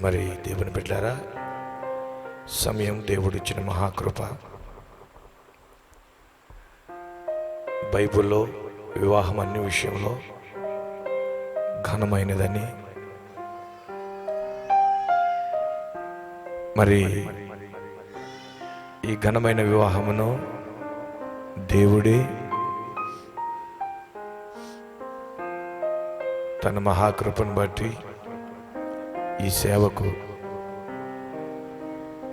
మరి దేవుని బిడ్డలారా, సమయం దేవుడిచ్చిన మహాకృప. బైబిల్లో వివాహం అన్ని విషయంలో ఘనమైనదని, మరి ఈ ఘనమైన వివాహమును దేవుడే తన మహాకృపను బట్టి ఈ సేవకు,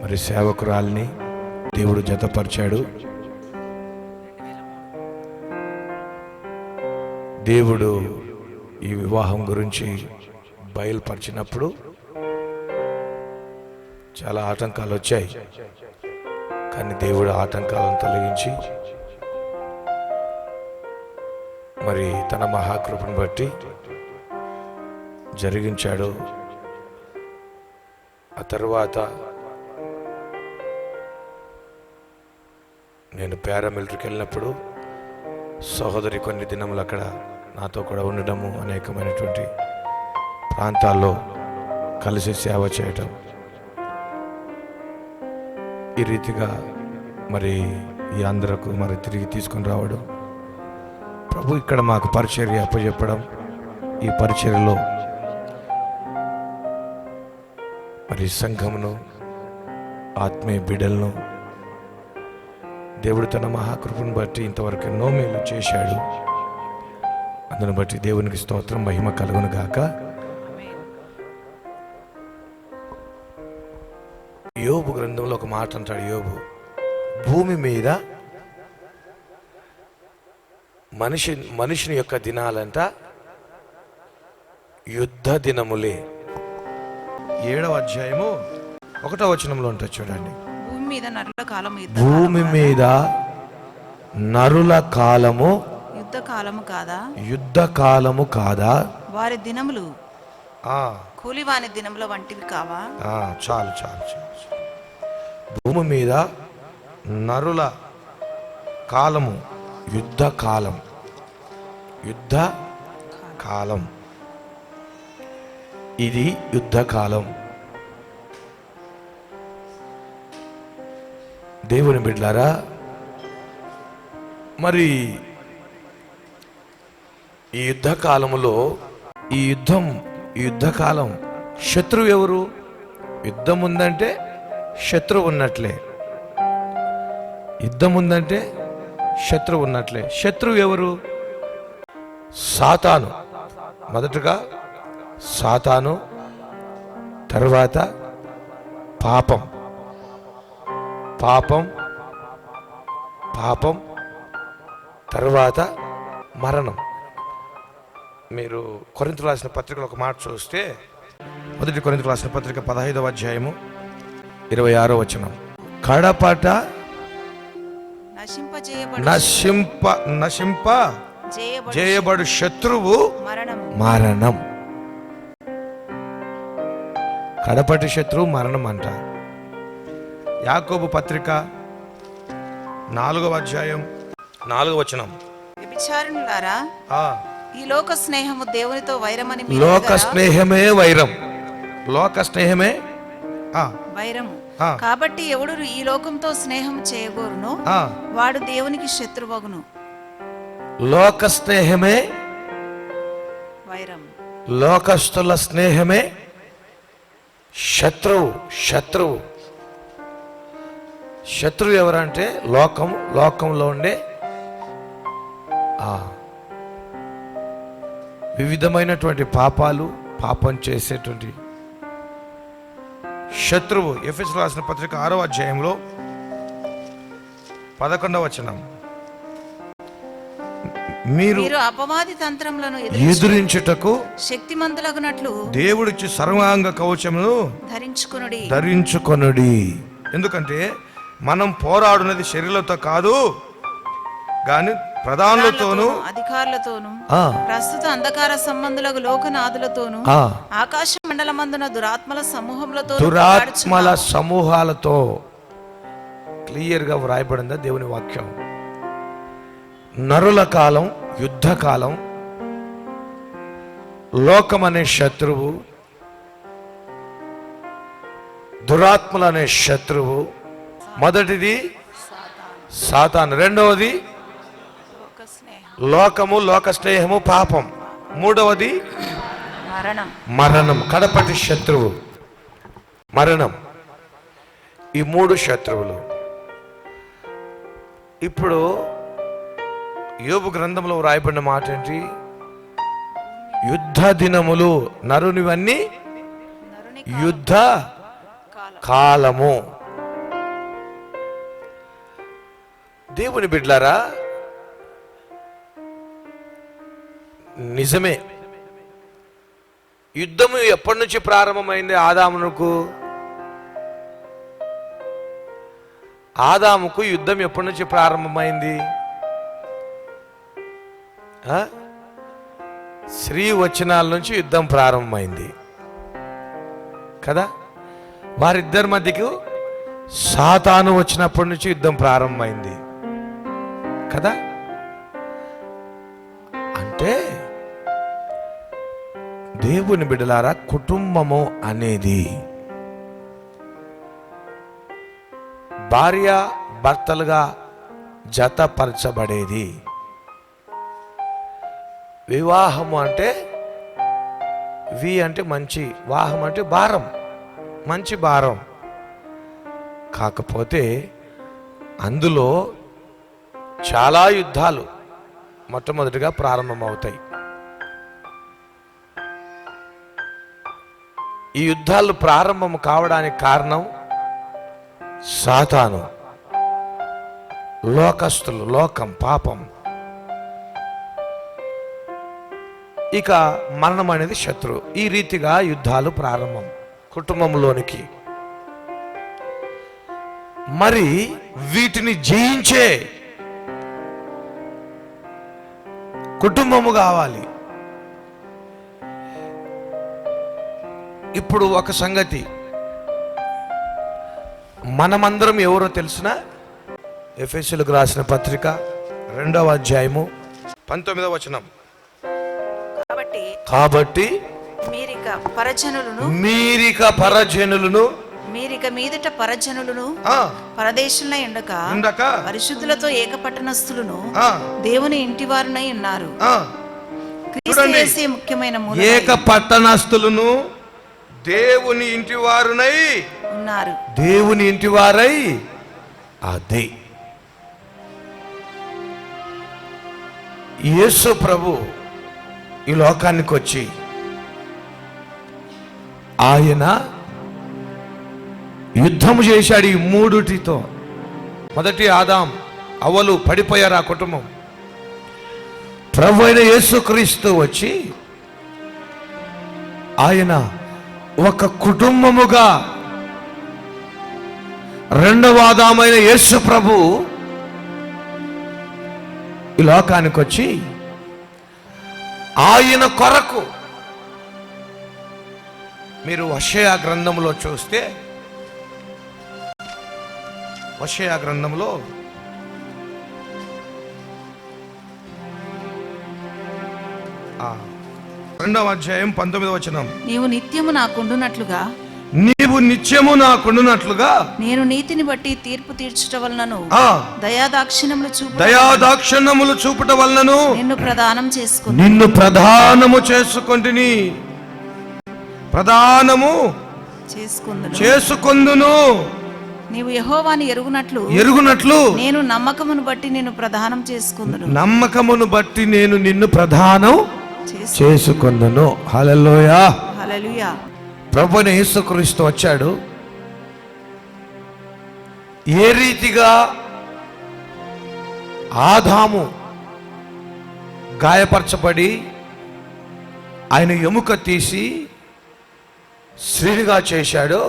మరి సేవకురాల్ని దేవుడు జతపరిచాడు. దేవుడు ఈ వివాహం గురించి బయలుపరిచినప్పుడు చాలా ఆటంకాలు వచ్చాయి. కానీ దేవుడు ఆటంకాలను తొలగించి మరి తన మహాకృపను బట్టి జరిగించాడు. ఆ తర్వాత నేను పారామిలిటరీకి వెళ్ళినప్పుడు సహోదరి కొన్ని దినములు అక్కడ నాతో కూడా ఉండడము, అనేకమైనటువంటి ప్రాంతాల్లో కలిసి సేవ చేయటం, ఈ రీతిగా మరి ఈ ఆంధ్రకు మరి తిరిగి తీసుకొని రావడం, ప్రభు ఇక్కడ మాకు పరిచర్య అప్పచెప్పడం, ఈ పరిచర్యలో మరి సంఘమును, ఆత్మీయ బిడ్డలను దేవుడు తన మహాకృపను బట్టి ఇంతవరకు ఎన్నో మేలు చేశాడు. అందును బట్టి దేవునికి స్తోత్రం, మహిమ కలుగును గాక. యోబు గ్రంథంలో ఒక మాట అంటాడు. యోబు, భూమి మీద మనిషిని యొక్క దినాలంట యుద్ధ దినములే. 7వ అధ్యాయము 1వ వచనంలో ఉంటుంది చూడండి. భూమి మీద నరుల కాలము యుద్ధ కాలము కాదా? వారి దినములు కూలివాని దినముల వంటివి కావా? చాలు చాలు చాలు. భూమి మీద నరుల కాలము యుద్ధ కాలం, యుద్ధ కాలం, ఇది యుద్ధకాలం. దేవుని బిడ్డలారా, మరి ఈ యుద్ధకాలములో ఈ యుద్ధకాలం శత్రువు ఎవరు? యుద్ధం ఉందంటే శత్రువు ఉన్నట్లే, యుద్ధం ఉందంటే శత్రువు ఉన్నట్లే. శత్రువు ఎవరు? సాతాను. మొదటగా సాతాను, తర్వాత పాపం, పాపం పాపం తర్వాత మరణం. మీరు కొరింథీయులకు రాసిన పత్రికలో ఒక మాట చూస్తే, మొదటి కొరింథీయులకు రాసిన పత్రిక 15వ అధ్యాయము 26వ వచనం, కడపట నశింప చేయబడు శత్రువు మరణం. కడపటి శత్రువు మరణం అంట. యాకోబు పత్రిక 4వ అధ్యాయం 4వ వచనం, వ్యభిచారులారా, ఈ లోక స్నేహము దేవునితో వైరమని. లోక స్నేహమే వైరం, లోక స్నేహమే వైరము. కాబట్టి ఎవడు ఈ లోకంతో స్నేహం చేయగోరునో వాడు దేవునికి శత్రువగును. లోక స్నేహమే వైరం, లోకస్తుల స్నేహమే శత్రువు. శత్రువు శత్రువు ఎవరంటే లోకంలో ఉండే వివిధమైనటువంటి పాపం చేసేటువంటి శత్రువు. ఎఫెసీయులకు రాసిన పత్రిక 6వ అధ్యాయంలో 11వ వచనం, మీరు అపవాది తంత్రములను ఎదురించుటకు శక్తిమంతులగునట్లు దేవుడిచ్చి సర్వాంగ కవచమును ధరించుకొనుడి. ఎందుకంటే మనం పోరాడున్నది శరీరంతో కాదు, గాని ప్రధానులతోను, అధికారులతోను, ప్రస్తుత అంధకార సంబంధులకు లోకనాథులతోను, ఆకాశ మండలమందున దురాత్మల సమూహాలతో. క్లియర్ గా వ్రాయబడిందా దేవుని వాక్యం? నరుల కాలం యుద్ధకాలం, లోకం అనే శత్రువు, దురాత్మలు అనే శత్రువు. మొదటిది సాతాను, రెండవది లోకము, లోక స్నేహము, పాపం, మూడవది మరణం. కడపటి శత్రువు మరణం. ఈ మూడు శత్రువులు. ఇప్పుడు యోబు గ్రంథంలో వ్రాయబడిన మాట ఏంటి? యుద్ధ దినములు, నరునివన్నీ యుద్ధ కాలము. దేవుని బిడ్డలారా, నిజమే, యుద్ధము ఎప్పటి నుంచి ప్రారంభమైంది? ఆదాముకు యుద్ధం ఎప్పటి నుంచి ప్రారంభమైంది? స్త్రీ వచనాల నుంచి యుద్ధం ప్రారంభమైంది కదా. వారిద్దరి మధ్యకు సాతాను వచ్చినప్పటి నుంచి యుద్ధం ప్రారంభమైంది కదా. అంటే దేవుని బిడ్డలారా, కుటుంబము అనేది భార్య భర్తలుగా జతపరచబడేది. వివాహము అంటే అంటే మంచి, వాహం అంటే భారం, మంచి భారం. కాకపోతే అందులో చాలా యుద్ధాలు మొట్టమొదటిగా ప్రారంభమవుతాయి. ఈ యుద్ధాలు ప్రారంభం కావడానికి కారణం సాతాను, లోకస్తులు, లోకం, పాపం. ఇక మరణం అనేది శత్రువు. ఈ రీతిగా యుద్ధాలు ప్రారంభం కుటుంబంలోనికి. మరి వీటిని జయించే కుటుంబము కావాలి. ఇప్పుడు ఒక సంగతి, మనమందరం ఎవరో తెలిసిన? ఎఫెసీయులకు రాసిన పత్రిక 2వ అధ్యాయము 19వ వచనం. కాబట్టి మీరిక పరజనులను మీదట పరజనులను పరదేశంలో ఉండక పరిశుద్ధులతో ఏకపట్టణస్థులను దేవుని ఇంటి వారునై ఉన్నారు. ముఖ్యమైన ఏక పట్టణస్థులను దేవుని ఇంటి వారునై ఉన్నారు. దేవుని ఇంటి వారై, అదే యేసు ప్రభు ఈ లోకానికి వచ్చి ఆయన యుద్ధము చేశాడు ఈ మూడుటితో. మొదటి ఆదాం అవ్వలు పడిపోయారు ఆ కుటుంబం. ప్రభు అయిన యేసుక్రీస్తు వచ్చి ఆయన ఒక కుటుంబముగా, రెండవ ఆదామైన యేసు ప్రభు ఈ లోకానికి వచ్చి ఆయన కొరకు, మీరు హోషేయ గ్రంథంలో చూస్తే, హోషేయ గ్రంథంలో 2వ అధ్యాయం 19వ వచనం. నీవు నిత్యము నాకుండునట్లుగా నేను నీతిని బట్టి తీర్పు తీర్చుట వలనను దయాదాక్షిణ్యములు చూపుట వలనను నిన్ను ప్రధానము చేసుకొందును. నీవు యెహోవాని ఎరుగునట్లు నేను నమ్మకమును బట్టి నిన్ను ప్రధానం చేసుకొందును. హల్లెలూయా, హల్లెలూయా. ప్రభువైన యేసుక్రీస్తు వచ్చాడు. ఏ రీతిగా ఆదాము గాయపరచబడి ఆయన ఎముక తీసి స్త్రీగా చేశాడో,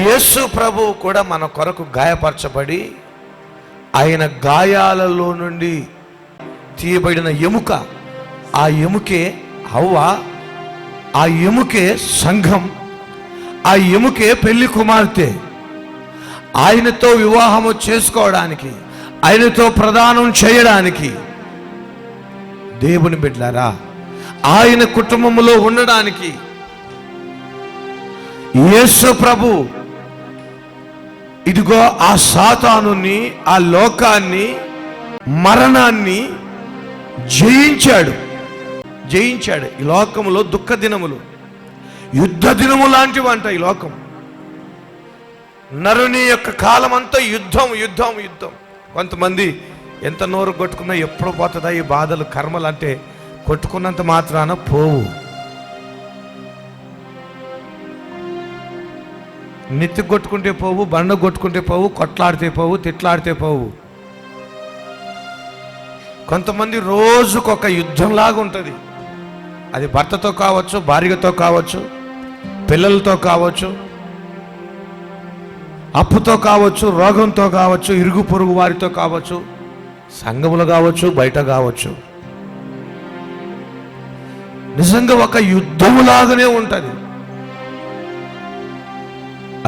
యేసు ప్రభు కూడా మన కొరకు గాయపరచబడి ఆయన గాయాలలో నుండి తీయబడిన ఎముక, ఆ ఎముకే హవ్వ, ఆ ఎముకే సంఘం, ఆ ఎముకే పెళ్లి కుమార్తె. ఆయనతో వివాహము చేసుకోవడానికి, ఆయనతో ప్రదానం చేయడానికి, దేవుని బిడ్డలారా, ఆయన కుటుంబంలో ఉండడానికి యేసు ప్రభు ఇదిగో ఆ సాతానుని, ఆ లోకాన్ని, మరణాన్ని జయించాడు. ఈ లోకములో దుఃఖ దినములు, యుద్ధ దినము లాంటివంట ఈ లోకం. నరుని యొక్క కాలం అంతా యుద్ధం. కొంతమంది ఎంత నోరు కొట్టుకున్నా ఎప్పుడు పోతుందా ఈ బాధలు, కర్మలు అంటే కొట్టుకున్నంత మాత్రాన పోవు. నెత్తి కొట్టుకుంటే పోవు, బండ కొట్టుకుంటే పోవు, కొట్లాడితే పోవు, తిట్లాడితే పోవు. కొంతమంది రోజుకొక యుద్ధంలాగా ఉంటుంది. అది భర్తతో కావచ్చు, భార్యతో కావచ్చు, పిల్లలతో కావచ్చు, అప్పుతో కావచ్చు, రోగంతో కావచ్చు, ఇరుగు పొరుగు వారితో కావచ్చు, సంఘములు కావచ్చు, బయట కావచ్చు. నిజంగా ఒక యుద్ధములాగానే ఉంటుంది.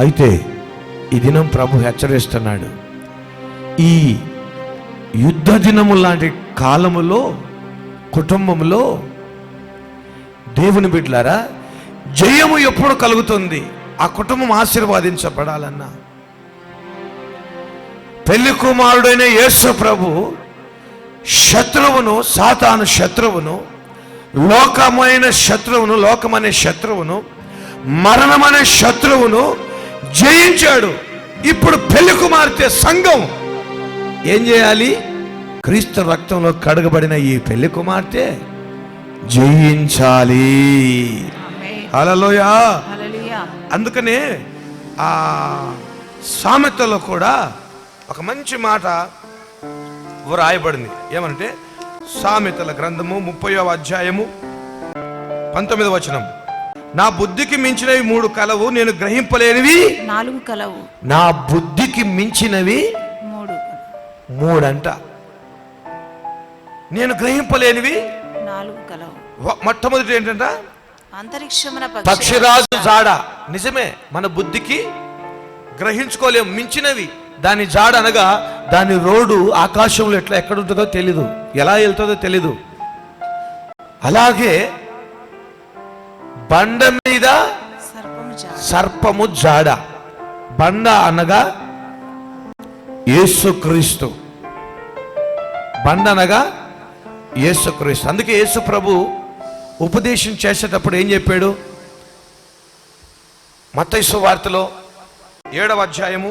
అయితే ఈ దినం ప్రభు హెచ్చరిస్తున్నాడు, ఈ యుద్ధ దినము లాంటి కాలములో కుటుంబంలో దేవుని బిడ్డలారా జయము ఎప్పుడు కలుగుతుంది? ఆ కుటుంబం ఆశీర్వాదించబడాలన్నా పెళ్లి కుమారుడైన యేసు ప్రభు శత్రువును, సాతాను శత్రువును, లోకమైన శత్రువును, లోకమనే శత్రువును, మరణమనే శత్రువును జయించాడు. ఇప్పుడు పెళ్లి కుమార్తె సంఘం ఏం చేయాలి? క్రీస్తు రక్తంలో కడగబడిన ఈ పెళ్లి కుమార్తె జయించాలి. హల్లెలూయా. అందుకనే ఆ సామెతలో కూడా ఒక మంచి మాట వ్రాయబడింది. ఏమంటే సామెతల గ్రంథము 30వ అధ్యాయము 19వ వచనం, నా బుద్ధికి మించినవి 3 కలవు, నేను గ్రహింపలేనివి 4 కలవు. నా బుద్ధికి మించినవి 3 అంట. నేను గ్రహింపలేనివి 4 కలవు. మొట్టమొదటి ఏంటంట? అంతరిక్షమున పక్షిరాజు జాడ. నిజమే, మన బుద్ధికి గ్రహించుకోలేం మించినవి. దాని జాడ అనగా దాని రోడ్డు ఆకాశంలో ఎక్కడ ఉంటుందో తెలీదు, ఎలా వెళ్తుందో తెలీదు. అలాగే బండ మీద సర్పము జాడ. బండ అనగా యేసుక్రీస్తు, బండ అనగా యేసుక్రీస్తు. అందుకే యేసు ప్రభు ఉపదేశం చేసేటప్పుడు ఏం చెప్పాడు? మత్తయి సువార్తలో 7వ అధ్యాయము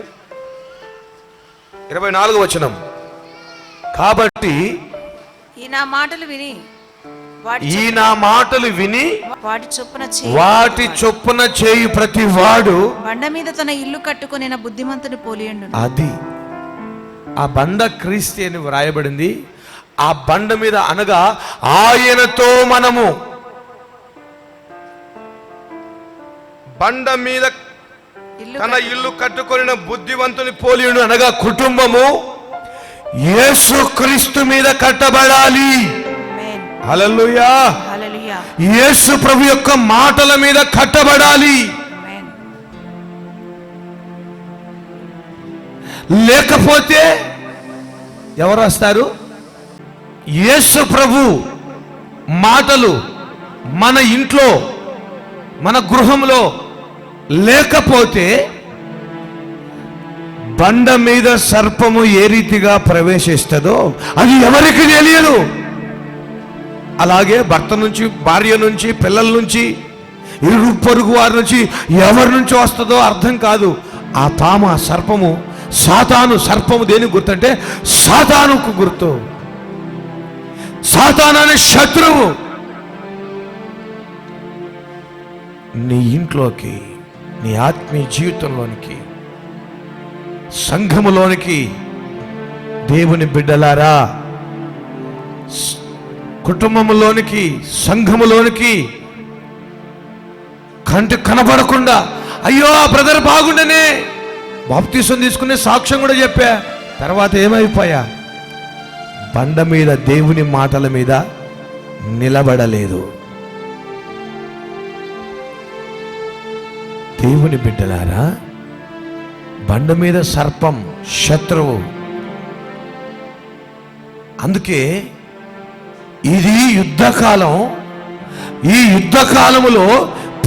24వ వచనం, కాబట్టి ఈ నా మాటలు విని వాటి చొప్పున చేయు ప్రతి వాడు బండ మీద తన ఇల్లు కట్టుకొనిన బుద్ధిమంతుని పోలియుండును. అది ఆ బండ క్రీస్తు అని వ్రాయబడింది. ఆ బండ మీద అనగా ఆయనతో మనము, బండ మీద తన ఇల్లు కట్టుకొనిన బుద్ధివంతుని పోలియుడు అనగా కుటుంబము యేసుక్రీస్తు మీద కట్టబడాలి. హల్లెలూయా. యేసు ప్రభు యొక్క మాటల మీద కట్టబడాలి. లేకపోతే ఎవరు వస్తారు? యేసు ప్రభు మాటలు మన ఇంట్లో, మన గృహంలో లేకపోతే బండ మీద సర్పము ఏ రీతిగా ప్రవేశిస్తుందో అది ఎవరికి తెలియదు. అలాగే భర్త నుంచి, భార్య నుంచి, పిల్లల నుంచి, ఇరుగు పొరుగు వారి నుంచి ఎవరి నుంచి వస్తుందో అర్థం కాదు. ఆ పాము, ఆ సర్పము, సాతాను. సర్పము దేనికి గుర్తంటే సాతానుకు గుర్తు. సాతాను అనే శత్రువు నీ ఇంట్లోకి, నీ ఆత్మీయ జీవితంలోనికి, సంఘములోనికి, దేవుని బిడ్డలారా కుటుంబంలోనికి, సంఘములోనికి కంటి కనబడకుండా, అయ్యో ఆ బ్రదర్ బాగుండనే బాప్తీసం తీసుకునే సాక్ష్యం కూడా చెప్పా, తర్వాత ఏమైపోయా? బండ మీద, దేవుని మాటల మీద నిలబడలేదు. దేవుని బిడ్డలారా, బండ మీద సర్పం, శత్రువు. అందుకే ఇది యుద్ధకాలం. ఈ యుద్ధకాలములో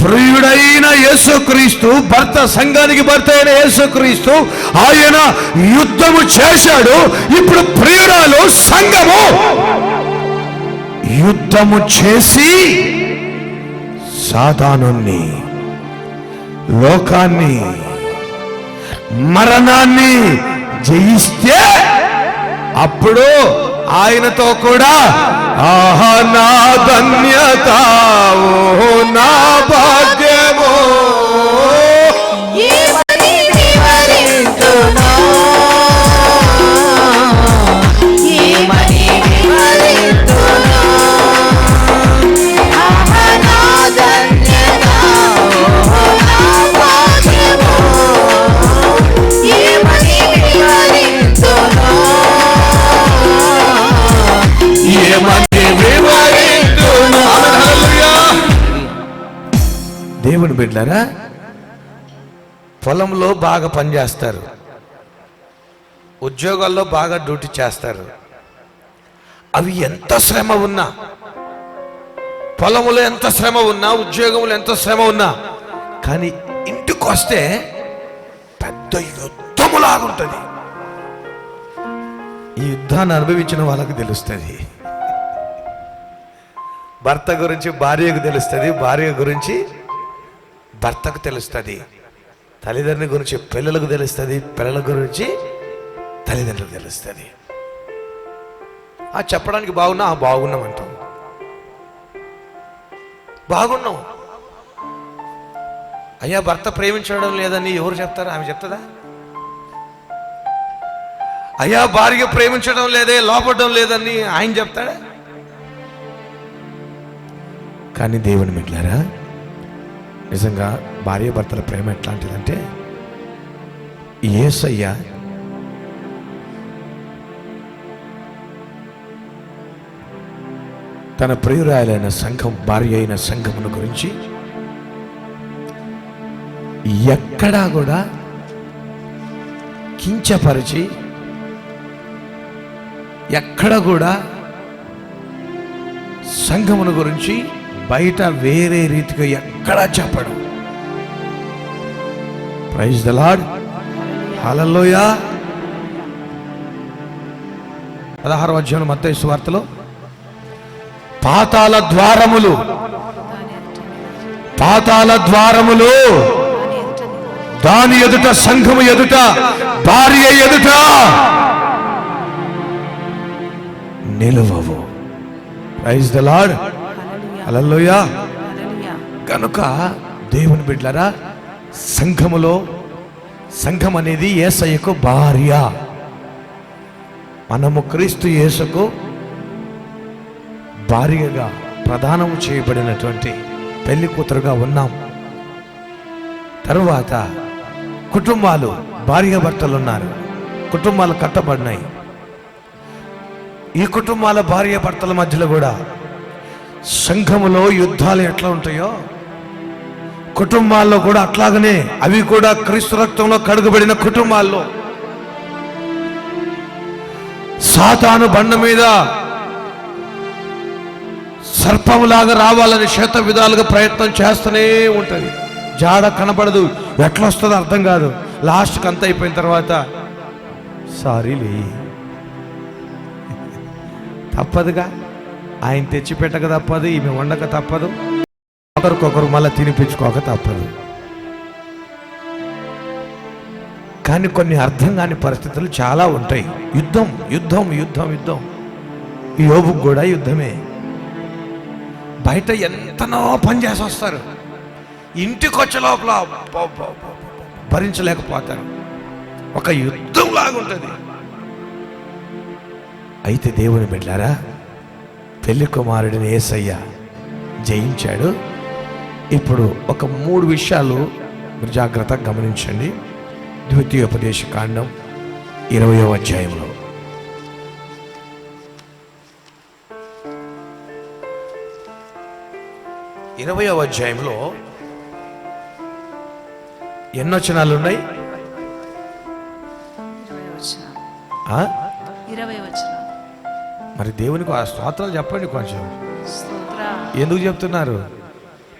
ప్రియుడైన యేసుక్రీస్తు, భర్త, సంఘానికి భర్త అయిన యేసుక్రీస్తు ఆయన యుద్ధము చేశాడు. ఇప్పుడు ప్రియురాలు సంఘము యుద్ధము చేసి సాతానుని, లోకాన్ని, మరణాన్ని జయిస్తే అప్పుడు ఆయనతో కూడా ఆహా నా ధన్యత, ఓ నా భాగ్యమో, ఏమని వివరింతును, ఏమని వివరింతును, ఆహా నా ధన్యత, ఓ నా భాగ్యమో, ఏమని వివరింతును, ఏమని వివరింతును. హల్లెలూయా. దేవుని బిడ్డలారా, పొలంలో బాగా పనిచేస్తారు, ఉద్యోగాల్లో బాగా డ్యూటీ చేస్తారు. అవి ఎంత శ్రమ ఉన్నా, పొలంలో ఎంత శ్రమ ఉన్నా, ఉద్యోగంలో ఎంత శ్రమ ఉన్నా, కానీ ఇంటికి వస్తే పెద్ద యుద్ధములాగుంటుంది. ఈ యుద్ధాన్ని అనుభవించిన వాళ్ళకి తెలుస్తుంది. భర్త గురించి భార్యకు తెలుస్తుంది, భార్య గురించి భర్తకు తెలుస్తుంది, తల్లిదండ్రుల గురించి పిల్లలకు తెలుస్తుంది, పిల్లల గురించి తల్లిదండ్రులకు తెలుస్తుంది. ఆ చెప్పడానికి బాగున్నా, బాగున్నాం అంటాం, బాగున్నాం. అయ్యా భర్త ప్రేమించడం లేదని ఎవరు చెప్తారు? ఆమె చెప్తుందా? అయ్యా భార్య ప్రేమించడం లేదే, లోపడడం లేదని ఆయన చెప్తాడా? కానీ దేవుని మిట్లారా, నిజంగా భార్య భర్తల ప్రేమ ఎట్లాంటిదంటే, యేసయ్య తన ప్రియురాలైన సంఘం, భార్య అయిన సంఘమును గురించి ఎక్కడా కూడా కించపరిచి, ఎక్కడ కూడా సంఘమును గురించి బయట వేరే రీతిగా ఎక్కడా చెప్పడు. Praise the Lord. హల్లెలూయా. 16వ అధ్యాయం మత్తయి సువార్తలో పాతాళ ద్వారములు, పాతాళ ద్వారములు దాని ఎదుట, సంఘము ఎదుట, భార్య ఎదుట నిలువవు. Praise the Lord. హల్లెలూయా. కనుక దేవుని బిడ్డలారా, సంఘములో, సంఘం అనేది యేసయ్యకు భార్య. మనము క్రీస్తు యేసుకు భార్యగా ప్రదానము చేయబడినటువంటి పెళ్లి కూతురుగా ఉన్నాం. తరువాత కుటుంబాలు, భార్య భర్తలు ఉన్నారు, కుటుంబాలు కట్టబడినాయి. ఈ కుటుంబాల భార్య భర్తల మధ్యలో కూడా సంఘములో యుద్ధాలు ఎట్లా ఉంటాయో, కుటుంబాల్లో కూడా అట్లాగనే, అవి కూడా క్రీస్తు రక్తంలో కడుగబడిన కుటుంబాల్లో సాతాను బండ మీద సర్పములాగా రావాలని శత విధాలుగా ప్రయత్నం చేస్తూనే ఉంటుంది. జాడ కనపడదు, ఎట్లా వస్తుందో అర్థం కాదు. లాస్ట్కి అంత అయిపోయిన తర్వాత సారీలే, తప్పదుగా, ఆయన తెచ్చి పెట్టక తప్పదు, ఈమె వండక తప్పదు, ఒకరికొకరు మళ్ళీ తినిపించుకోక తప్పదు. కానీ కొన్ని అర్థం కాని పరిస్థితులు చాలా ఉంటాయి. యుద్ధం యుద్ధం యుద్ధం యుద్ధం. యోబుకు కూడా యుద్ధమే. బయట ఎంతనో పని చేసి వస్తారు, ఇంటికి వచ్చే లోపల భరించలేకపోతారు. ఒక యుద్ధం లాగుంటుంది. అయితే దేవుని బిడ్డలారా, పెళ్లి కుమారుడిని యేసయ్య జయించాడు. ఇప్పుడు ఒక 3 విషయాలు మీరు జాగ్రత్తగా గమనించండి. ద్వితీయోపదేశ కాండం 20వ అధ్యాయంలో 20వ అధ్యాయంలో ఎన్ని వచనాలు ఉన్నాయి? 20 వచనం. మరి దేవునికి ఆ స్తోత్రాలు చెప్పండి కొంచెం. ఎందుకు చెప్తున్నారు?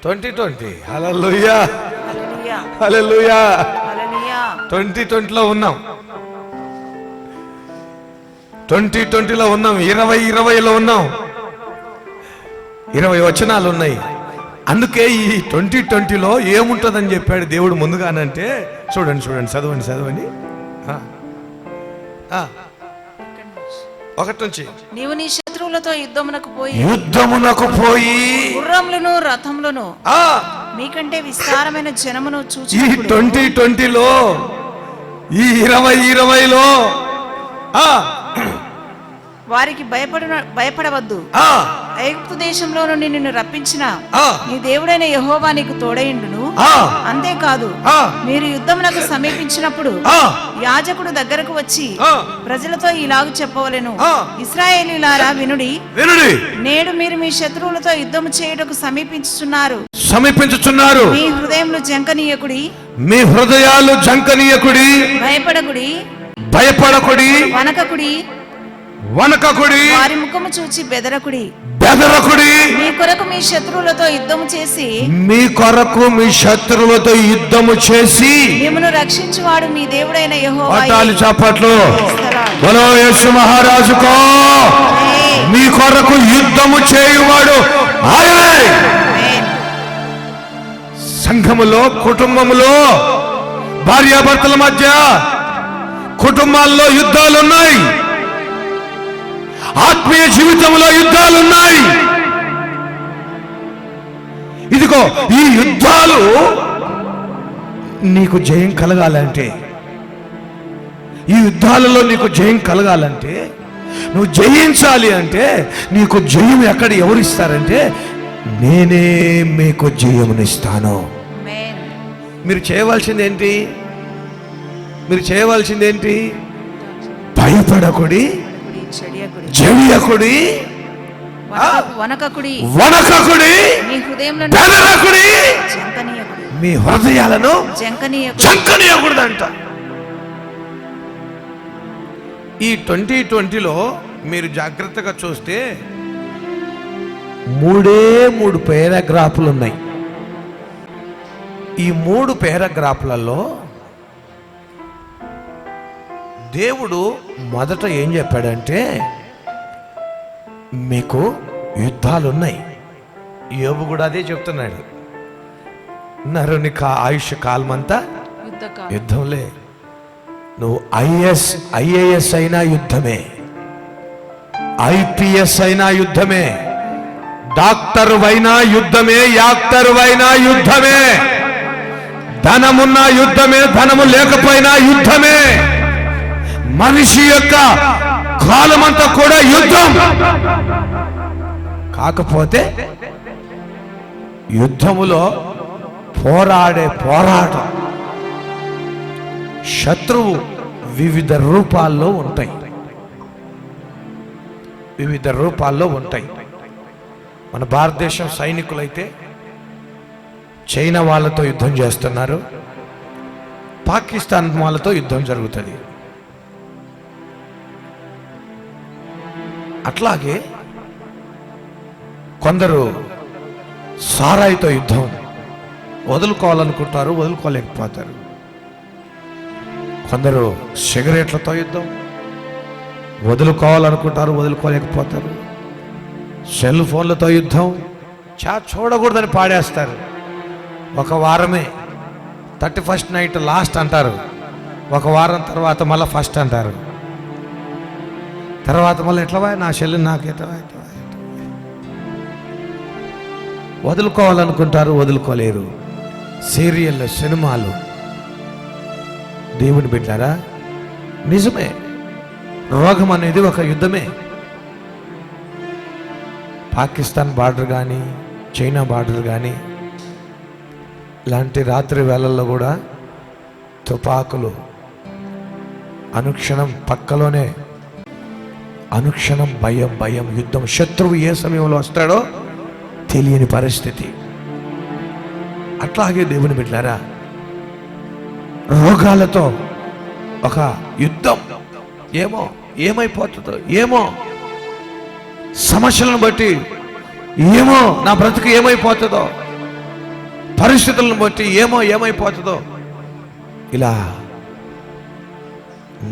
2020 హల్లెలూయా హల్లెలూయా హల్లెలూయా. హల్లెలూయా. 2020లో ఉన్నాం, 2020లో ఉన్నాం, 2020లో ఉన్నాం. 20 వచనాలు ఉన్నాయి. అందుకే ఈ 2020లో ఏముంటుందని చెప్పాడు దేవుడు ముందుగానంటే, చూడండి చదవండి. ఒకటి నుంచి, నీవు నీ శత్రువులతో యుద్ధమునకు పోయి గుర్రములను రథములను మీకంటే విస్తారమైన జనమును చూచి ఈ 2020లో ఈ 2020లో వారికి భయపడవద్దు. ఐగుప్తు దేశంలో నుండి నిన్ను రప్పించిన నీ దేవుడైన యెహోవా నీకు తోడైండును. అంతేకాదు, మీరు యుద్ధమునకు సమీపించినప్పుడు యాజకుడు దగ్గరకు వచ్చి ప్రజలతో ఇలాగు చెప్పవలెను, ఇశ్రాయేలీయులారా వినుడి, నేడు మీరు మీ శత్రువులతో యుద్ధము చేయుటకు సమీపించుచున్నారు. మీ హృదయములు జంకనీయకుడి, భయపడకుడి, వనకకుడి, వారి ముఖము చూచి బెదరకుడి. మీ కొరకు మీ శత్రువులతో యుద్ధము చేసి మిమ్మును రక్షించువాడు మీ దేవుడైన యెహోవా. చప్పట్లు బలో యేసు మహారాజుకో. మీ కొరకు యుద్ధము చేయువాడు ఆయనే. సంఘములో, కుటుంబములో, భార్యాభర్తల మధ్య, కుటుంబాల్లో యుద్ధాలున్నాయి, ఆత్మీయ జీవితంలో యుద్ధాలున్నాయి. ఇదిగో ఈ యుద్ధాలు నీకు జయం కలగాలంటే, ఈ యుద్ధాలలో నీకు జయం కలగాలంటే, నువ్వు జయించాలి అంటే నీకు జయం ఎక్కడ ఎవరిస్తారంటే, నేనే మీకు జయమునిస్తాను. మీరు చేయవలసిందేంటి? భయపడకుడి, జడియకుడి, వనకకుడి, మీ హృదయాలను జంకనీయకూడదంట. ఈ 2020లో మీరు జాగ్రత్తగా చూస్తే 3 పారాగ్రాఫ్లు ఉన్నాయి. ఈ 3 పారాగ్రాఫ్లలో దేవుడు మొదట ఏం చెప్పాడంటే, మీకు యుద్ధాలున్నాయి. యోబు కూడా అదే చెప్తున్నాడు. నరుని ఆయుష్ కాలమంతా యుద్ధంలే. నువ్వు ఐఏఎస్ అయినా యుద్ధమే, ఐపీఎస్ అయినా యుద్ధమే, డాక్టర్ అయినా యుద్ధమే, యాక్టర్ అయినా యుద్ధమే, ధనమున్నా యుద్ధమే, ధనము లేకపోయినా యుద్ధమే. మనిషి యొక్క కాలమంతా కూడా యుద్ధం. కాకపోతే యుద్ధములో పోరాటం, శత్రువు వివిధ రూపాల్లో ఉంటాయి. మన భారతదేశం సైనికులైతే చైనా వాళ్ళతో యుద్ధం చేస్తున్నారు, పాకిస్తాన్ వాళ్ళతో యుద్ధం జరుగుతుంది. అట్లాగే కొందరు సారాయితో యుద్ధం వదులుకోవాలనుకుంటారు, వదులుకోలేకపోతారు. కొందరు సిగరెట్లతో యుద్ధం వదులుకోవాలనుకుంటారు, వదులుకోలేకపోతారు. సెల్ ఫోన్లతో యుద్ధం, చూడకూడదని పాడేస్తారు. ఒక వారమే 31st నైట్ లాస్ట్ అంటారు, ఒక వారం తర్వాత మళ్ళీ ఫస్ట్ అంటారు, తర్వాత మళ్ళీ ఎట్లా నా సెల్ నాకు ఎట్లా వదులుకోవాలనుకుంటారు, వదులుకోలేరు. సీరియల్, సినిమాలు. దేవుని బిడ్డారా, నిజమే, రోగం అనేది ఒక యుద్ధమే. పాకిస్తాన్ బార్డర్ కానీ, చైనా బార్డర్ కానీ, ఇలాంటి రాత్రి వేళల్లో కూడా తుపాకులు అనుక్షణం పక్కలోనే, అనుక్షణం భయం, యుద్ధం. శత్రువు ఏ సమయంలో వస్తాడో తెలియని పరిస్థితి. అట్లాగే దేవుని బిడ్డలారా, రోగాలతో ఒక యుద్ధం. ఏమైపోతుందో ఏమో, సమస్యలను బట్టి నా బ్రతుకు ఏమైపోతుందో, పరిస్థితులను బట్టి ఏమైపోతుందో, ఇలా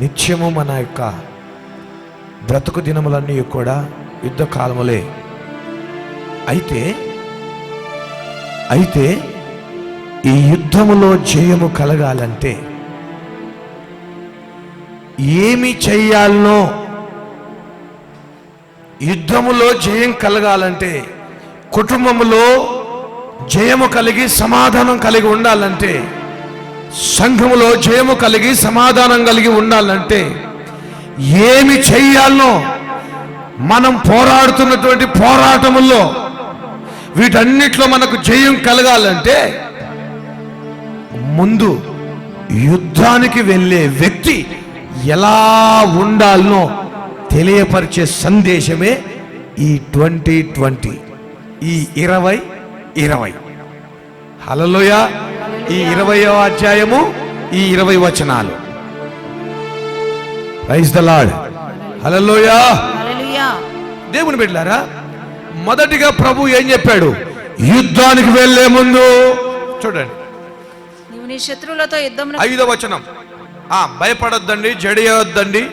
నిత్యము మన యొక్క బ్రతుకు దినములన్నీ కూడా యుద్ధ కాలములే. అయితే ఈ యుద్ధములో జయము కలగాలంటే ఏమి చెయ్యాలనో, యుద్ధములో జయం కలగాలంటే, కుటుంబములో జయము కలిగి సమాధానం కలిగి ఉండాలంటే, సంఘములో జయము కలిగి సమాధానం కలిగి ఉండాలంటే ఏమి చెయ్యాలనో, మనం పోరాడుతున్నటువంటి పోరాటముల్లో వీటన్నిటిలో మనకు జయం కలగాలంటే ముందు యుద్ధానికి వెళ్ళే వ్యక్తి ఎలా ఉండాలనో తెలియపరిచే సందేశమే ఈ 2020, ఈ 2020. హల్లెలూయా. ఈ 20వ అధ్యాయము, ఈ 20 వచనాలు. Praise the Lord. Hallelujah. Hallelujah. దేవుని బిడ్డలారా, మొదటిగా ప్రభు ఏం చెప్పాడు? యుద్ధానికి వెళ్ళే ముందు చూడండి, నీవు నీ శత్రువులతో యుద్ధమున 5వ వచనం, భయపడొద్దండి, జడియొద్దండి,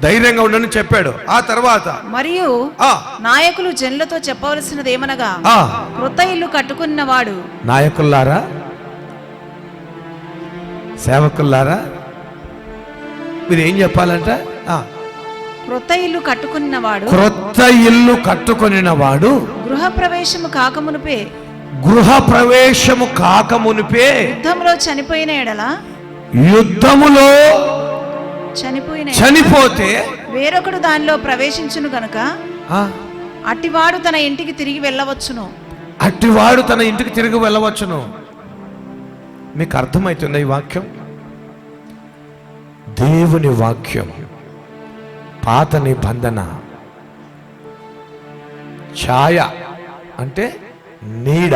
ధైర్యంగా ఉండని చెప్పాడు. ఆ తర్వాత మరియు నాయకులు జనులతో చెప్పవలసినది ఏమనగా, క్రొత్త ఇల్లు కట్టుకున్నవాడు. నాయకుల్లారా, సేవకుల్లారా, మీరు ఏం చెప్పాలంట? క్రొత్త ఇల్లు కట్టుకున్నవాడు, క్రొత్త ఇల్లు కట్టుకొనినవాడు గృహప్రవేశము కాకమునుపే, గృహప్రవేశము కాకమునిపే యుద్ధంలో చనిపోయిన ఎడల, యుద్ధములో చనిపోతే వేరొకడు దానిలో ప్రవేశించును గనుక అట్టివాడు తన ఇంటికి తిరిగి వెళ్ళవచ్చును. అట్టివాడు తన ఇంటికి తిరిగి వెళ్ళవచ్చును. మీకు అర్థమవుతుందా ఈ వాక్యం? దేవుని వాక్యం పాత నిబంధన ఛాయ అంటే నీడ,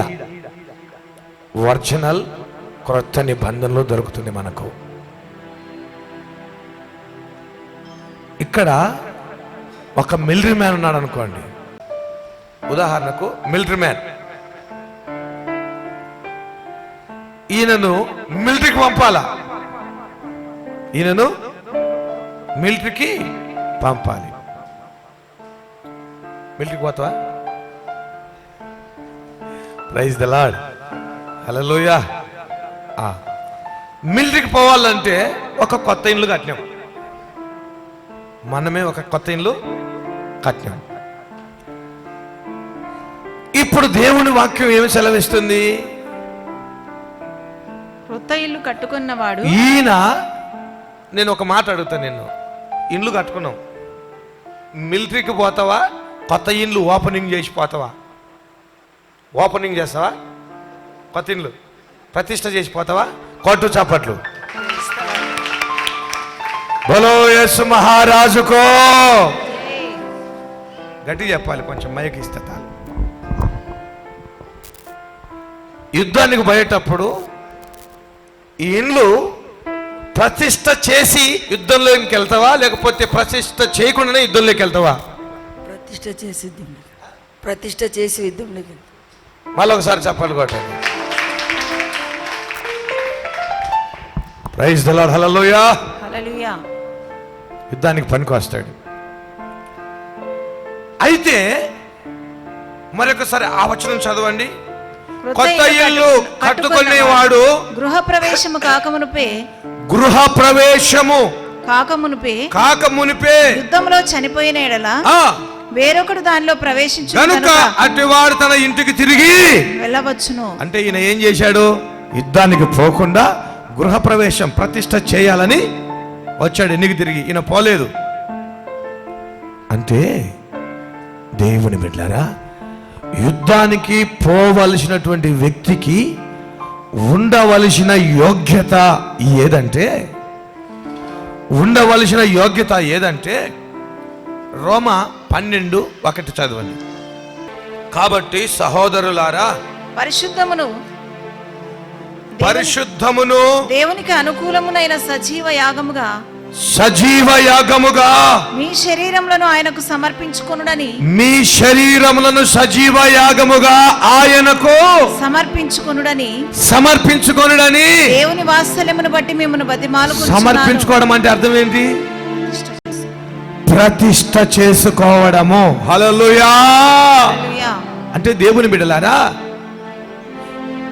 ఒరిజినల్ క్రొత్త నిబంధనలో దొరుకుతుంది మనకు. ఇక్కడ ఒక మిలిటరీ మ్యాన్ ఉన్నాడు అనుకోండి, ఉదాహరణకు మిలిటరీ మ్యాన్, ఈయనను మిలిటరీకి పంపాలా, ఈయనను మిలిటరీకి పంపాలి. మిలిటరీకి పోతావా? Praise the Lord. హల్లెలూయా. మిలిటరీకి పోవాలంటే ఒక కొత్త ఇల్లు కట్టినాం, మనమే ఒక కొత్త ఇల్లు కట్టినాం. ఇప్పుడు దేవుని వాక్యం ఏమి సెలవిస్తుంది? క్రొత్త ఇల్లు కట్టుకున్నవాడు. ఈయన, నేను ఒక మాట అడుగుతాను, నిన్ను ఇండ్లు కట్టుకున్నాం, మిలిటరీకి పోతావా? కొత్త ఇండ్లు ఓపెనింగ్ చేసి పోతావా? ఓపెనింగ్ చేస్తావా? కొత్త ఇండ్లు ప్రతిష్ట చేసి పోతావా? కొట్టు చప్పట్లు. బోలో యేసు మహారాజుకో. గట్టి చెప్పాలి, కొంచెం మైక్ ఇస్తా. యుద్ధానికి పోయేటప్పుడు ఈ ఇండ్లు ప్రతిష్ట చేసి యుద్ధంలోకి వెళ్తావా, లేకపోతే ప్రతిష్ట చేయకుండానే యుద్ధంలోకి వెళ్తావా? ప్రతిష్ట చేసి యుద్ధంలోకి. మళ్ళీ ఒకసారి చెప్పాలి కొట్టండి. Praise the Lord. Hallelujah. Hallelujah. యుద్ధానికి పనికి వస్తాడు. అయితే మరొకసారి ఆ వచనం చదవండి. కొత్త ఇల్లు కట్టుకునేవాడు గృహప్రవేశము కాకమునుపే, గృహప్రవేశము కాకమునిపే యుద్ధంలో చనిపోయిన ఎడల వేరొకడు దానిలో ప్రవేశించు కనుక అట్టివాడు తన ఇంటికి తిరిగి వెళ్ళవచ్చును. అంటే ఈయన ఏం చేశాడు? యుద్ధానికి పోకుండా గృహప్రవేశం ప్రతిష్ట చేయాలని వచ్చాడు. ఎన్నికి తిరిగి ఈయన పోలేదు. అంటే దేవుని బిడ్డలారా, యుద్ధానికి పోవలసినటువంటి వ్యక్తికి ఉండవలసిన యోగ్యత ఏదంటే రోమా 12:1 చదవండి. కాబట్టి సహోదరులారా, పరిశుద్ధమును దేవునికి అనుకూలమునైన సజీవ సజీవ యాగముగా మీ శరీరములను ఆయనకు సమర్పించుకొనుడని మీ శరీరములను సజీవ యాగముగా ఆయనకు సమర్పించుకొనుడని దేవుని వాత్సల్యమును బట్టి మిమ్మల్ని బతిమాలుకొనుచున్నాను. సమర్పించుకోవడం అంటే అర్థం ఏంటి? ప్రతిష్ట చేసుకోవడము. హల్లెలూయా. హల్లెలూయా. అంటే దేవుని బిడ్డలారా,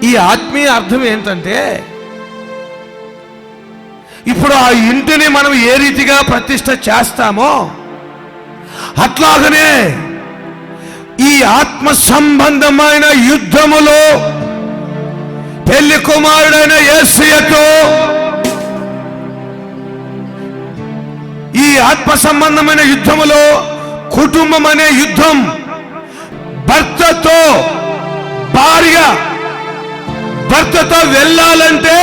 ఈ ఆత్మీయ అర్థం ఏంటంటే, ఇప్పుడు ఆ ఇంటిని మనం ఏ రీతిగా ప్రతిష్ట చేస్తామో అట్లాగనే ఈ ఆత్మ సంబంధమైన యుద్ధములో పెళ్లి కుమారుడైన యేసయ్యతో ఈ ఆత్మ సంబంధమైన యుద్ధములో కుటుంబం అనే యుద్ధం, భర్తతో భార్య భర్తతో వెళ్ళాలంటే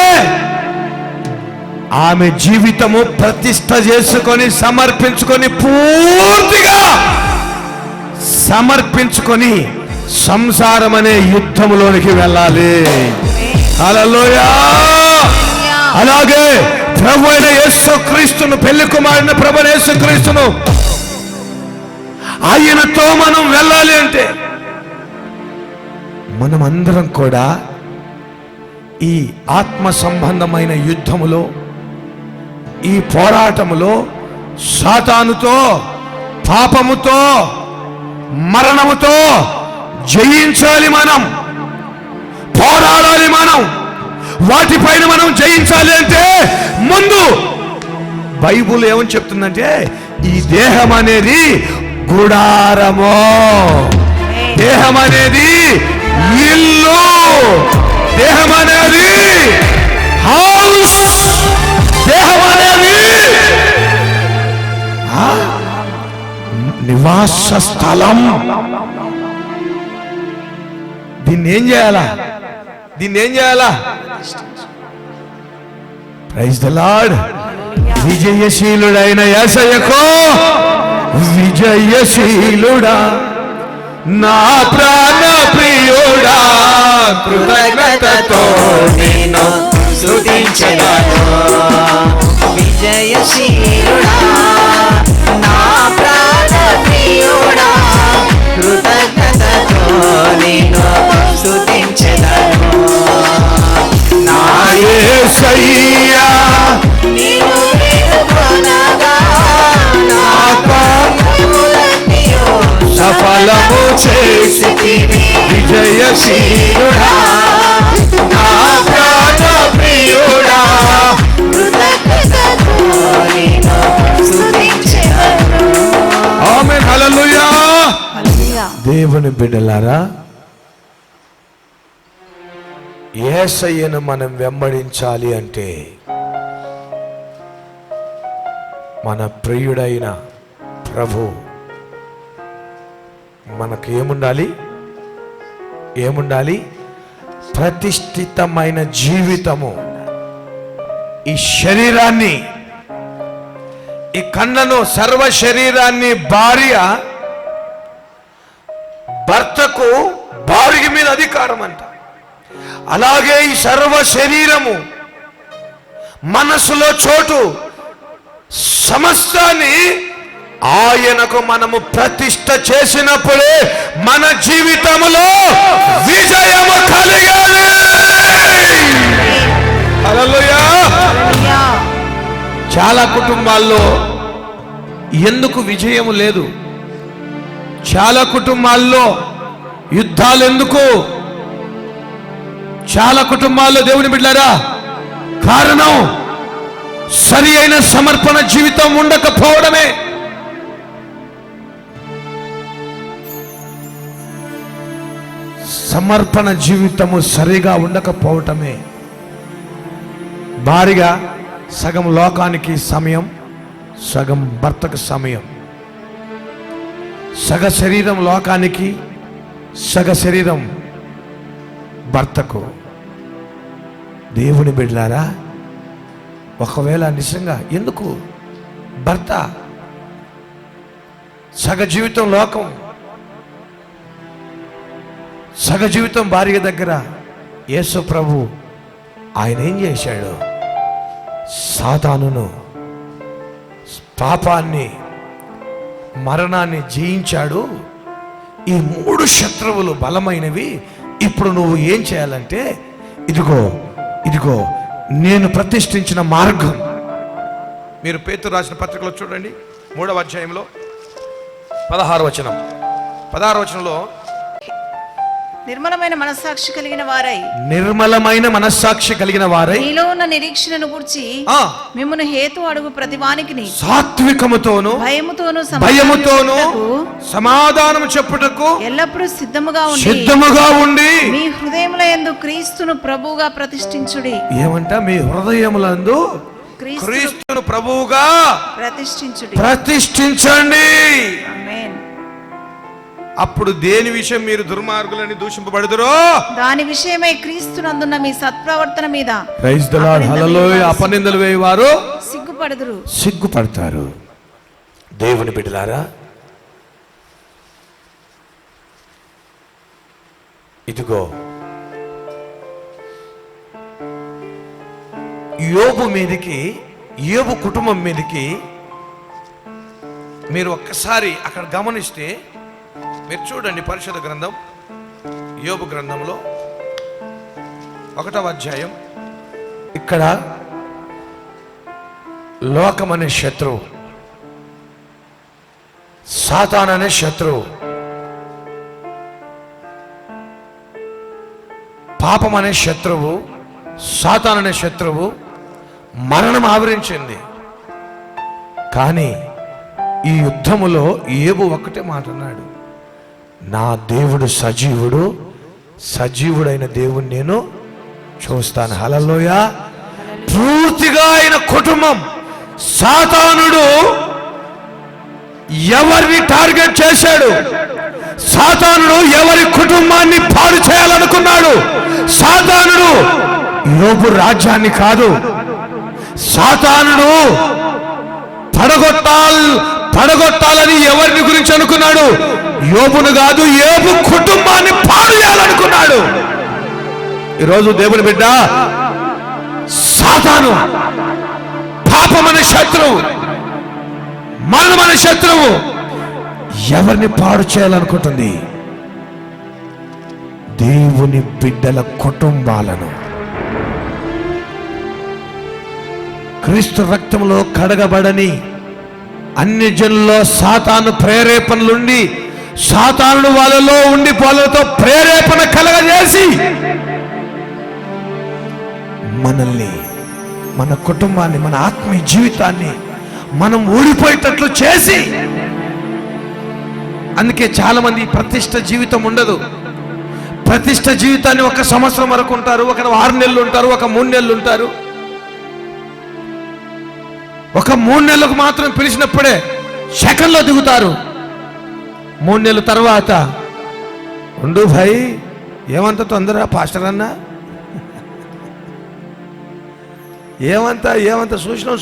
ఆమె జీవితము ప్రతిష్ట చేసుకొని సమర్పించుకొని పూర్తిగా సమర్పించుకొని సంసారం అనే యుద్ధములోనికి వెళ్ళాలి. హల్లెలూయా. అలాగే ప్రభు అయిన యేసుక్రీస్తును, పెళ్లి కుమారుని ప్రభు అయిన యేసుక్రీస్తును ఆయనతో మనం వెళ్ళాలి అంటే మనం అందరం కూడా ఈ ఆత్మ సంబంధమైన యుద్ధములో, ఈ పోరాటములో సాతానుతో, పాపముతో, మరణముతో జయించాలి. మనం పోరాడాలి. మనం వాటిపైన మనం జయించాలి అంటే ముందు బైబుల్ ఏమని చెప్తుందంటే, ఈ దేహం అనేది గుడారము, దేహం అనేది ఇల్లు, దేహం అనేది హౌస్, దేహం అనేది నివాస స్థలం. దీన్ని ఏం చేయాలా? Praise the Lord. విజయశీలుడైన యేసయ్యకు, విజయశీలుడా నా ప్రాణ ప్రియుడా, కృతజ్ఞతతో నేను స్తుతించెదను. విజయశీలుడా నా ప్రాణ ప్రియుడా, కృతజ్ఞతతో నేను స్తుతించెదను. నా యేసయ్యా నిన్ను వేడుకొనగా నా కార్యములన్నీయు సఫలము చేసితివి. విజయశీలుడా నా ప్రాణ ప్రియుడా, కృతజ్ఞతతో నేను స్తుతించెదను. ఆమేన్. హల్లెలూయా. హల్లెలూయా. దేవుని బిడ్డలారా, యేసయ్యను మనం వెంబడించాలి అంటే మన ప్రియుడైన ప్రభు మనకు ఏముండాలి? ప్రతిష్ఠితమైన జీవితము. ఈ శరీరాన్ని, ఈ కన్నును, సర్వ శరీరాన్ని భార్య భర్తకు, భార్య మీద అధికారం అంట. అలాగే ఈ సర్వ శరీరము, మనసులో చోటు, సమస్తాన్ని ఆయనకు మనము ప్రతిష్ట చేసినప్పుడే మన జీవితములో విజయము కలిగాలి. హల్లెలూయా. హల్లెలూయా. చాలా కుటుంబాల్లో ఎందుకు విజయము లేదు? చాలా కుటుంబాల్లో యుద్ధాలు ఎందుకు? చాలా కుటుంబాల్లో దేవుని బిడ్డలారా, కారణం సరి అయిన సమర్పణ జీవితం ఉండకపోవడమే. సమర్పణ జీవితము సరిగా ఉండకపోవటమే. భారీగా సగం లోకానికి సమయం, సగం భర్తకు సమయం. సగ శరీరం లోకానికి, సగ శరీరం భర్తకు. దేవుని బిడ్డలారా, ఒకవేళ నిజంగా ఎందుకు భర్త సగ జీవితం లోకం, సగ జీవితం భార్య దగ్గర, యేసు ప్రభు ఆయన ఏం చేశాడు? సాతానును పాపాన్ని, మరణాన్ని జయించాడు. ఈ 3 శత్రువులు బలమైనవి. ఇప్పుడు నువ్వు ఏం చేయాలంటే, ఇదిగో ఇదిగో నేను ప్రతిష్ఠించిన మార్గం. మీరు పేతురు రాసిన పత్రికలో చూడండి, 3వ అధ్యాయంలో 16వ వచనంలో నిర్మలమైన మనస్సాక్షి కలిగిన వారై మీలో ఉన్న నిరీక్షణను గూర్చి మిమ్మును హేతు అడుగు ప్రతివానికి సాత్వికముతోను భయముతోను సమాధానం చెప్పుటకు ఎల్లప్పుడూ సిద్ధముగా ఉండి మీ హృదయములందు క్రీస్తును ప్రభువుగా ప్రతిష్ఠించుడి. ఏమంట? మీ హృదయములందు క్రీస్తును ప్రభువుగా ప్రతిష్ఠించండి. ఆమేన్. అప్పుడు దేని విషయం మీరు దుర్మార్గులని దూషింపబడుదురో దాని విషయమై క్రీస్తునందున్న మీ సత్ప్రవర్తన మీద ప్రైజ్ ది లార్డ్, హల్లెలూయా, అపనిందలు వేయవారు సిగ్గుపడతారు. దేవుని బిడ్డలారా, ఇదిగో యోబు కుటుంబం మీదకి మీరు ఒక్కసారి అక్కడ గమనిస్తే, మీరు చూడండి పరిశుద్ధ గ్రంథం యోబు గ్రంథంలో 1వ అధ్యాయం. ఇక్కడ లోకం అనే శత్రువు, సాతాన్ అనే శత్రువు, పాపం అనే శత్రువు, సాతాన్ అనే శత్రువు, మరణం ఆవరించింది. కానీ ఈ యుద్ధములో యోబు ఒక్కటే మాట అన్నాడు, నా దేవుడు సజీవుడైన దేవుని నేను చూస్తాను. హల్లెలూయా. పూర్తిగా ఆయన కుటుంబం, సాతానుడు ఎవరిని టార్గెట్ చేశాడు? సాతానుడు ఎవరి కుటుంబాన్ని పాడు చేయాలనుకున్నాడు? సాతానుడు యోబు రాజ్యాన్ని కాదు, సాతానుడు పడగొట్టాలని ఎవరిని గురించి అనుకున్నాడు? యోబును కాదు, యోబు కుటుంబాన్ని పాడు చేయాలనుకున్నాడు. ఈరోజు దేవుని బిడ్డ, సాతాను పాపమనే శత్రువు, మరణమనే శత్రువు ఎవరిని పాడు చేయాలనుకుంటుంది? దేవుని బిడ్డల కుటుంబాలను. క్రీస్తు రక్తంలో కడగబడని అన్ని జనుల్లో సాతాను ప్రేరేపణలుండి, సాతానుడు వాళ్ళలో ఉండి వాళ్ళతో ప్రేరేపణ కలగజేసి మనల్ని, మన కుటుంబాన్ని, మన ఆత్మీయ జీవితాన్ని మనం ఊడిపోయేటట్లు చేసి, అందుకే చాలా మంది ప్రతిష్ట జీవితం ఉండదు. ప్రతిష్ట జీవితాన్ని 1 సంవత్సరం వరకు ఉంటారు, ఒక 6 నెలలు ఉంటారు, ఒక 3 నెలలు ఉంటారు. ఒక 3 నెలలకు మాత్రం పిలిచినప్పుడే సెకండ్లో దిగుతారు. 3 నెలల తర్వాత, ఉండు భాయ్, ఏమంత తొందర పాస్టర్ అన్న, ఏమంత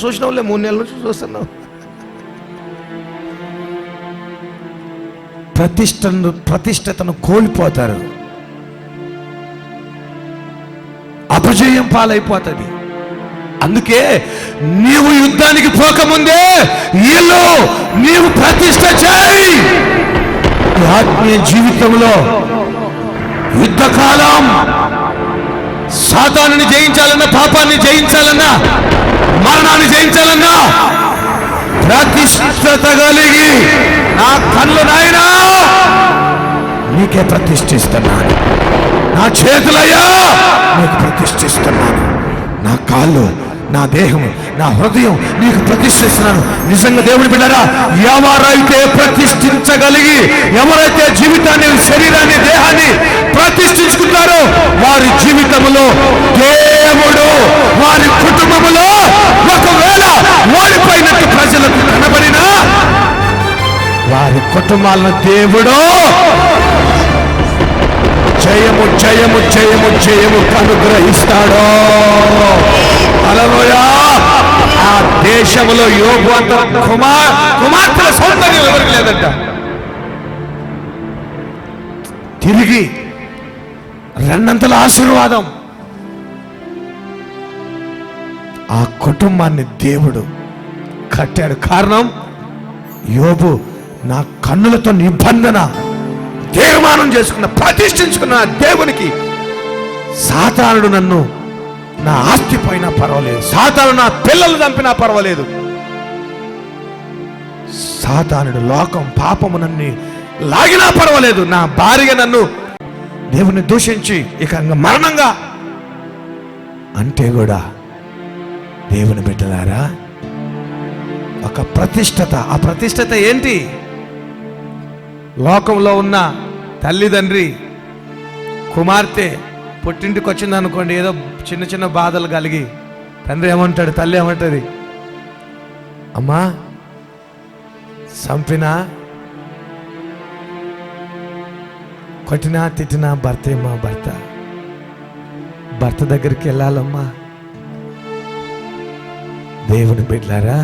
చూసినావులే, 3 నెలల నుంచి చూస్తున్నావు. ప్రతిష్టతను కోల్పోతారు, అపజయం పాలైపోతుంది. అందుకే నీవు యుద్ధానికి పోకముందే వీళ్ళు నీవు ప్రతిష్ట చేయి. ఆత్మీయ జీవితంలో యుద్ధకాలం, సాతానుని జయించాలన్నా, పాపాన్ని జయించాలన్నా, మరణాన్ని జయించాలన్నా ప్రతిష్టత కలిగి, నా కళ్ళు నాయనా నీకే ప్రతిష్ఠిస్తున్నాను, నా చేతులయ్యా నీకు ప్రతిష్ఠిస్తున్నాను, నా కాళ్ళు, నా దేహము, నా హృదయం నీకు ప్రతిష్ఠిస్తున్నాను. నిజంగా దేవుని బిడ్డరా, ఎవరైతే ప్రతిష్ఠించగలిగి, ఎవరైతే జీవితాన్ని, శరీరాన్ని, దేహాన్ని ప్రతిష్ఠించుకుంటారో వారి జీవితంలో దేవుడు, వారి కుటుంబములో ఒకవేళ ఓడిపోయినట్టు ప్రజలకు కనబడినా వారి కుటుంబాలను దేవుడు జయము జయము జయము జయము అనుగ్రహిస్తాడు. హల్లెలూయా. ఆ దేశంలో యోబు అంత కుమార్తెల సౌందర్యం ఎవరికి లేదంట. తిరిగి 2 ఆశీర్వాదం. ఆ కుటుంబాన్ని దేవుడు కట్టాడు. కారణం, యోబు నా కన్నులతో నిబంధన తీర్మానం చేసుకున్న, ప్రతిష్ఠించుకున్న దేవునికి సాతానుడు నన్ను, నా ఆస్తి పోయినా పర్వాలేదు, సాతాను నా పిల్లలు చంపినా పర్వాలేదు, సాతానుడు లోకం పాపము నన్ను లాగినా పర్వాలేదు, నా భార్య నన్ను దేవుని దూషించి ఇక మరణంగా అంటే కూడా దేవుని బిడ్డలారా ఒక ప్రతిష్టత. ఆ ప్రతిష్టత ఏంటి? లోకంలో ఉన్న తల్లిదండ్రి కుమార్తె పుట్టింటికి వచ్చింది అనుకోండి, ఏదో చిన్న చిన్న బాధలు కలిగి తండ్రి ఏమంటాడు, తల్లి ఏమంటది, అమ్మా చంపినా కొట్టినా తిట్టినా భర్తే మా భర్త దగ్గరికి వెళ్ళాలమ్మా. దేవుని బిడ్డలారా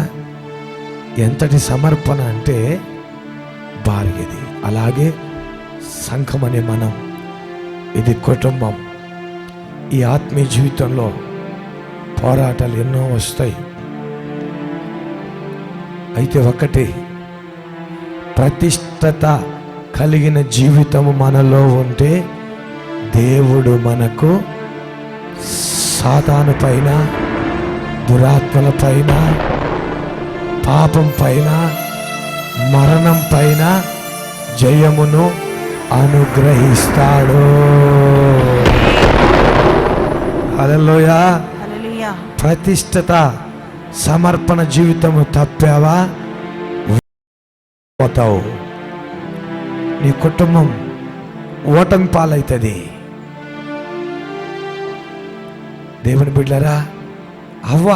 ఎంతటి సమర్పణ అంటే భార్యది. అలాగే సంఘం అనే మనం, ఇది కుటుంబం. ఈ ఆత్మీయ జీవితంలో పోరాటాలు ఎన్నో వస్తాయి. అయితే ఒకటి, ప్రతిష్టత కలిగిన జీవితము మనలో ఉంటే దేవుడు మనకు సాతాను పైన, దురాత్మల పైన, పాపం పైన, మరణం పైన జయమును అనుగ్రహిస్తాడు. హల్లెలూయా. హల్లెలూయా. ప్రతిష్టత సమర్పణ జీవితము తప్పావా పోతావు. నీ కుటుంబం ఓటమి పాలవుతుంది. దేవుని బిడ్డలారా, అవ్వ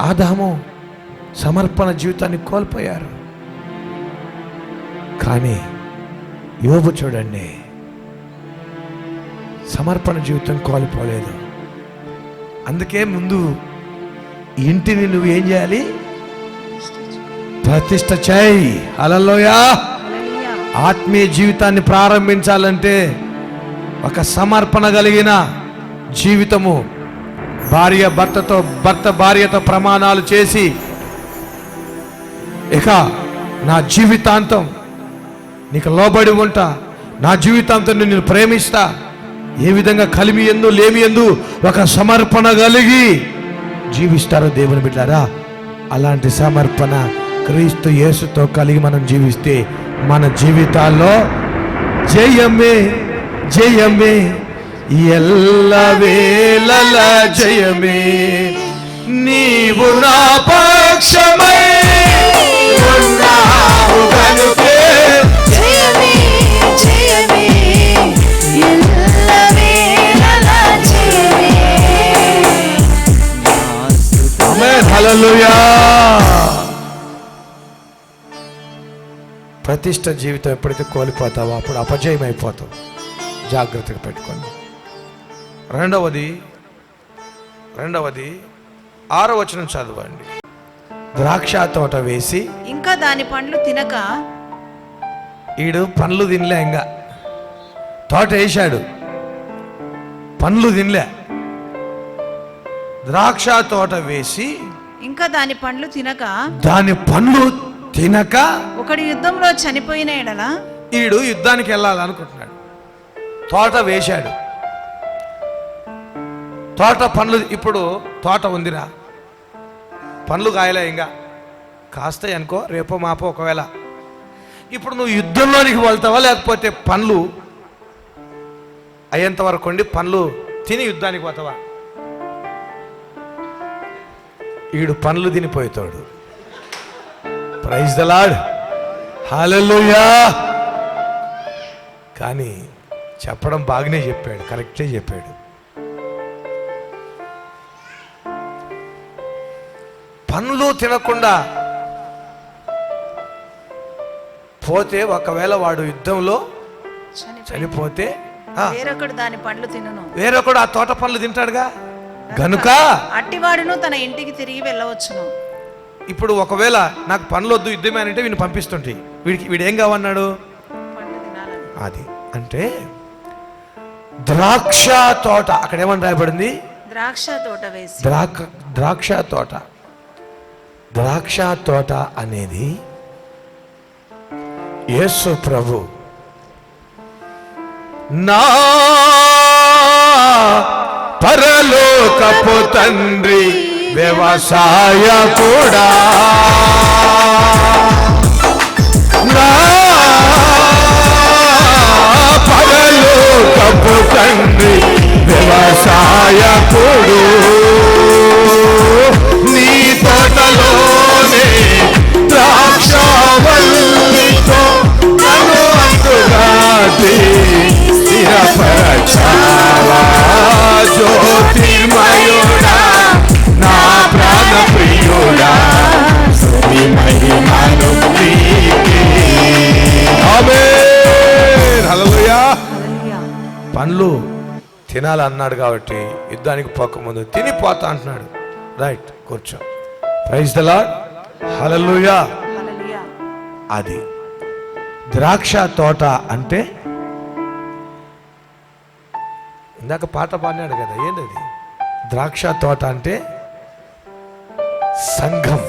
ఆదాము సమర్పణ జీవితాన్ని కోల్పోయారు. కానీ యోబు చూడండి, సమర్పణ జీవితం కోల్పోలేదు. అందుకే ముందు ఇంటిని నువ్వు ఏం చేయాలి? ప్రతిష్ట చేయి. హల్లెలూయా. ఆత్మీయ జీవితాన్ని ప్రారంభించాలంటే ఒక సమర్పణ కలిగిన జీవితము, భర్త భార్యతో ప్రమాణాలు చేసి ఇక నా జీవితాంతం నీకు లోబడి ఉంటా, నా జీవితాంతం నిన్ను ప్రేమిస్తా, ఏ విధంగా కలిమి ఎందు లేమి ఎందు ఒక సమర్పణ కలిగి జీవిస్తారో దేవుని బిడ్డారా, అలాంటి సమర్పణ క్రీస్తు యేసుతో కలిగి మనం జీవిస్తే మన జీవితాల్లో జయమే జయమే, ఎల్లవేళల జయమే. నీవు నా పక్షమై ఉన్నావు గనుకే జయమే జయమే, ఎల్లవేళల జయమే. ఆమేన్. హల్లెలూయా. ప్రతిష్ట జీవితం ఎప్పుడైతే కోల్పోతావో అప్పుడు అపజయం అయిపోతావు. జాగ్రత్తగా పెట్టుకోండి. రెండవది 6వ వచనం చదవండి. ద్రాక్ష తోట వేసి ఇంకా దాని పండ్లు తినక, ఈడు పండ్లు తినలే, ఇంకా తోట వేశాడు, పండ్లు తినలే. ద్రాక్ష తోట వేసి ఇంకా దాని పండ్లు తినక, దాని పండ్లు తినక ఒకడు యుద్ధంలో చనిపోయిన ఎడల, ఈడు యుద్ధానికి వెళ్ళాలనుకుంటున్నాడు. తోట వేశాడు, తోట పండ్లు, ఇప్పుడు తోట ఉందిరా, పండ్లు కాయలే, ఇంకా కాస్తాయి అనుకో, రేపో మాపో ఒకవేళ. ఇప్పుడు నువ్వు యుద్ధంలోనికి వెళ్తావా, లేకపోతే పండ్లు అయ్యేంత వరకు ఉండి పండ్లు తిని యుద్ధానికి పోతావా? ఈడు పండ్లు తినిపోతాడు. Praise the Lord. హల్లెలూయా. కానీ చెప్పడం బాగానే చెప్పాడు, కరెక్టే చెప్పాడు. పండ్లు తినకుండా పోతే, ఒకవేళ వాడు యుద్ధంలో చనిపోతే వేరొకడు దాని పండ్లు తినను, వేరొకడు ఆ తోట పండ్లు తింటాడుగా, గనుక అట్టివాడును తన ఇంటికి తిరిగి వెళ్ళవచ్చును. ఇప్పుడు ఒకవేళ నాకు పండ్లు వద్దు యుద్ధమే అంటే వీడిని పంపిస్తుంటే వీడేం కావన్నాడు? పండ్లు తినాలని. అది అంటే ద్రాక్ష తోట, అక్కడ ఏమని రాయబడింది? ద్రాక్ష తోట వేసి. ద్రాక్ష తోట. ద్రాక్ష తోట అనేది యేసు ప్రభు నా పరలోకపు తండ్రి వ్యవసాయ కూడా నా పరలోకపు తండ్రి వ్యవసాయ కూడు నీ తోటలోనే ద్రాక్షవల్లితో నన్ను అంటుగాది స్థిరపరచావా జ్యోతిర్మయుడా నా ప్రాణ ప్రియుడా స్తుతి మహిమను నీకే. ఆమేన్. హల్లెలూయా. పండ్లు తినాలన్నాడు కాబట్టి యుద్ధానికి పోకముందు తినిపోతా అంటున్నాడు. రైట్, కూర్చో. Praise the Lord. Hallelujah. Hallelujah. అది ద్రాక్ష తోట అంటే ఇందాక పాట పాడినాడు కదా, ఏంటది? ద్రాక్ష తోట అంటే సంఘం,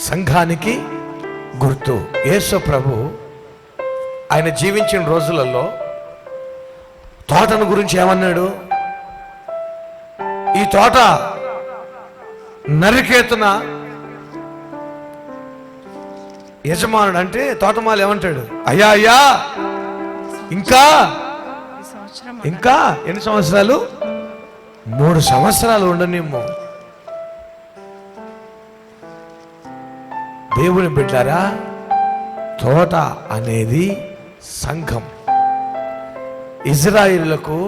సంఘానికి గుర్తు. యేసు ప్రభు ఆయన జీవించిన రోజులలో తోటను గురించి ఏమన్నాడు? ఈ తోట నరికేతున యజమానుడు అంటే తోటమాలు ఏమంటాడు? అయ్యా అయ్యా ఇంకా ఈ సంవత్సరం ఇంకా ఎన్ని సంవత్సరాలు? 3 సంవత్సరాలు ఉండనేమో. దేవుని బిడ్డారా, తోట అనేది సంఘం. ఇజ్రాయిలులకు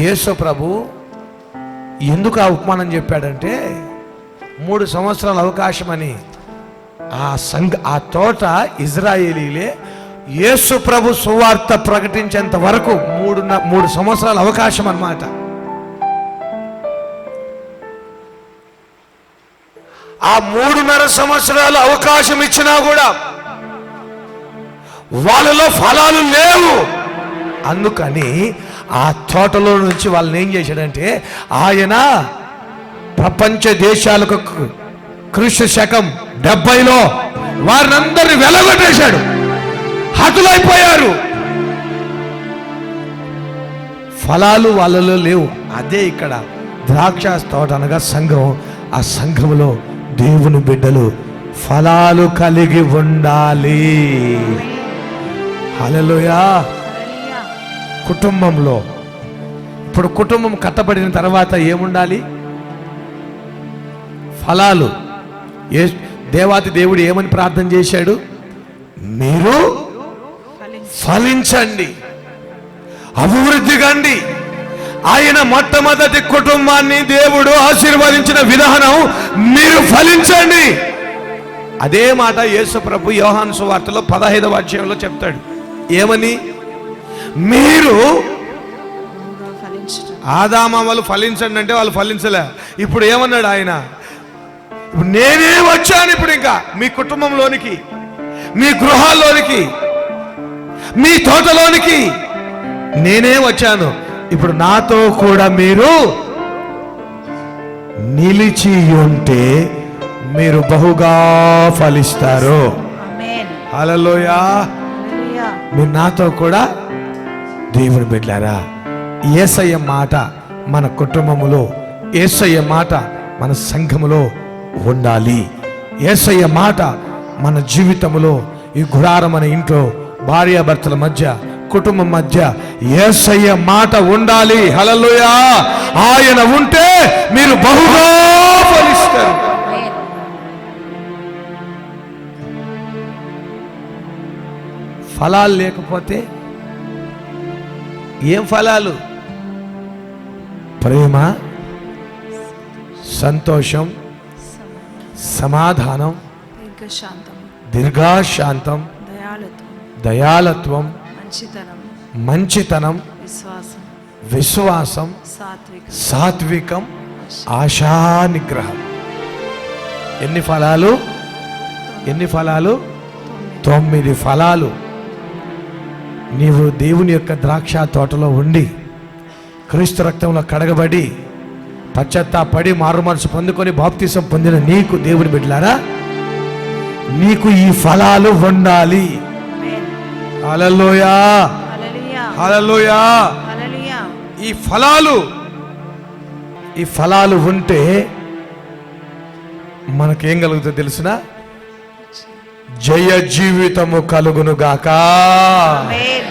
యేసు ప్రభు ఎందుకు ఆ ఉపమానం చెప్పాడంటే 3 సంవత్సరాల అవకాశం అని. ఆ తోట ఇజ్రాయేలీలే యేసు ప్రభు సువార్త ప్రకటించేంత వరకు 3 సంవత్సరాల అవకాశం అన్నమాట. ఆ 3.5 సంవత్సరాలు అవకాశం ఇచ్చినా కూడా వాళ్ళలో ఫలాలు లేవు. అందుకని ఆ తోటలో నుంచి వాళ్ళని ఏం చేశాడంటే, ఆయన ప్రపంచ దేశాలకు క్రీస్తు శకం 70లో వారినందరినీ వెలగొట్టేశాడు. హతులైపోయారు. ఫలాలు వాళ్ళలో లేవు. అదే ఇక్కడ ద్రాక్ష తోట అనగా సంఘం. ఆ సంఘములో దేవుని బిడ్డలు ఫలాలు కలిగి ఉండాలి. హల్లెలూయా. హల్లెలూయా. కుటుంబంలో ఇప్పుడు కుటుంబం కట్టబడిన తర్వాత ఏముండాలి? ఫలాలు. దేవాతి దేవుడు ఏమని ప్రార్థన చేశాడు? మీరు ఫలించండి, అభివృద్ధి కండి. ఆయన మొట్టమొదటి కుటుంబాన్ని దేవుడు ఆశీర్వదించిన విధానం మీరు ఫలించండి. అదే మాట యేసు ప్రభు యోహాను సువార్తలో 15వ అధ్యాయంలో చెప్తాడు. ఏమని? మీరు ఫలించడం. ఆదామ వాళ్ళు ఫలించండి అంటే వాళ్ళు ఫలించలే. ఇప్పుడు ఏమన్నాడు ఆయన? ఇప్పుడు నేనే వచ్చాను. ఇప్పుడు ఇంకా మీ కుటుంబంలోనికి, మీ గృహాల్లోనికి, మీ తోటలోనికి నేనే వచ్చాను. ఇప్పుడు నాతో కూడా మీరు నిలిచి ఉంటే మీరు బహుగా ఫలిస్తారు. ఆమేన్. హల్లెలూయా. హల్లెలూయా. మీరు నాతో కూడా దేవుని బిడ్డలారా, యేసయ్య మాట మన కుటుంబములో, యేసయ్య మాట మన సంఘములో ఉండాలి. యేసయ్య మాట మన జీవితంలో, ఈ గుడారం మన ఇంట్లో భార్యాభర్తల మధ్య, కుటుంబం మధ్య యేసయ్య మాట ఉండాలి. హల్లెలూయా. ఆయన ఉంటే మీరు బహుగా ఫలిస్తారు. ఆమేన్. ఫలాలు లేకపోతే ఏం ఫలాలు? ప్రేమ, సంతోషం, సమాధానం, దీర్ఘశాంతం, దీర్ఘశాంతం, దయాళుత్వం, దయాళత్వం, మంచితనం, మంచితనం, విశ్వాసం, విశ్వాసం, సాత్వికం, సాత్వికం, ఆశా నిగ్రహం. ఎన్ని ఫలాలు? ఎన్ని ఫలాలు? 9 ఫలాలు. నీవు దేవుని యొక్క ద్రాక్ష తోటలో ఉండి, క్రీస్తు రక్తంలో కడగబడి, పశ్చాత్తాపడి మారు మనసు పొందుకొని బాప్తిసం పొందిన నీకు, దేవుని బిడ్డలారా, నీకు ఈ ఫలాలు ఉండాలి. హల్లెలూయా, హల్లెలూయా, హల్లెలూయా. హల్లెలూయా. ఈ ఫలాలు ఉంటే మనకేం కలుగుతుందో తెలిసిన? జయ జీవితము కలుగును గాక. ఆమేన్.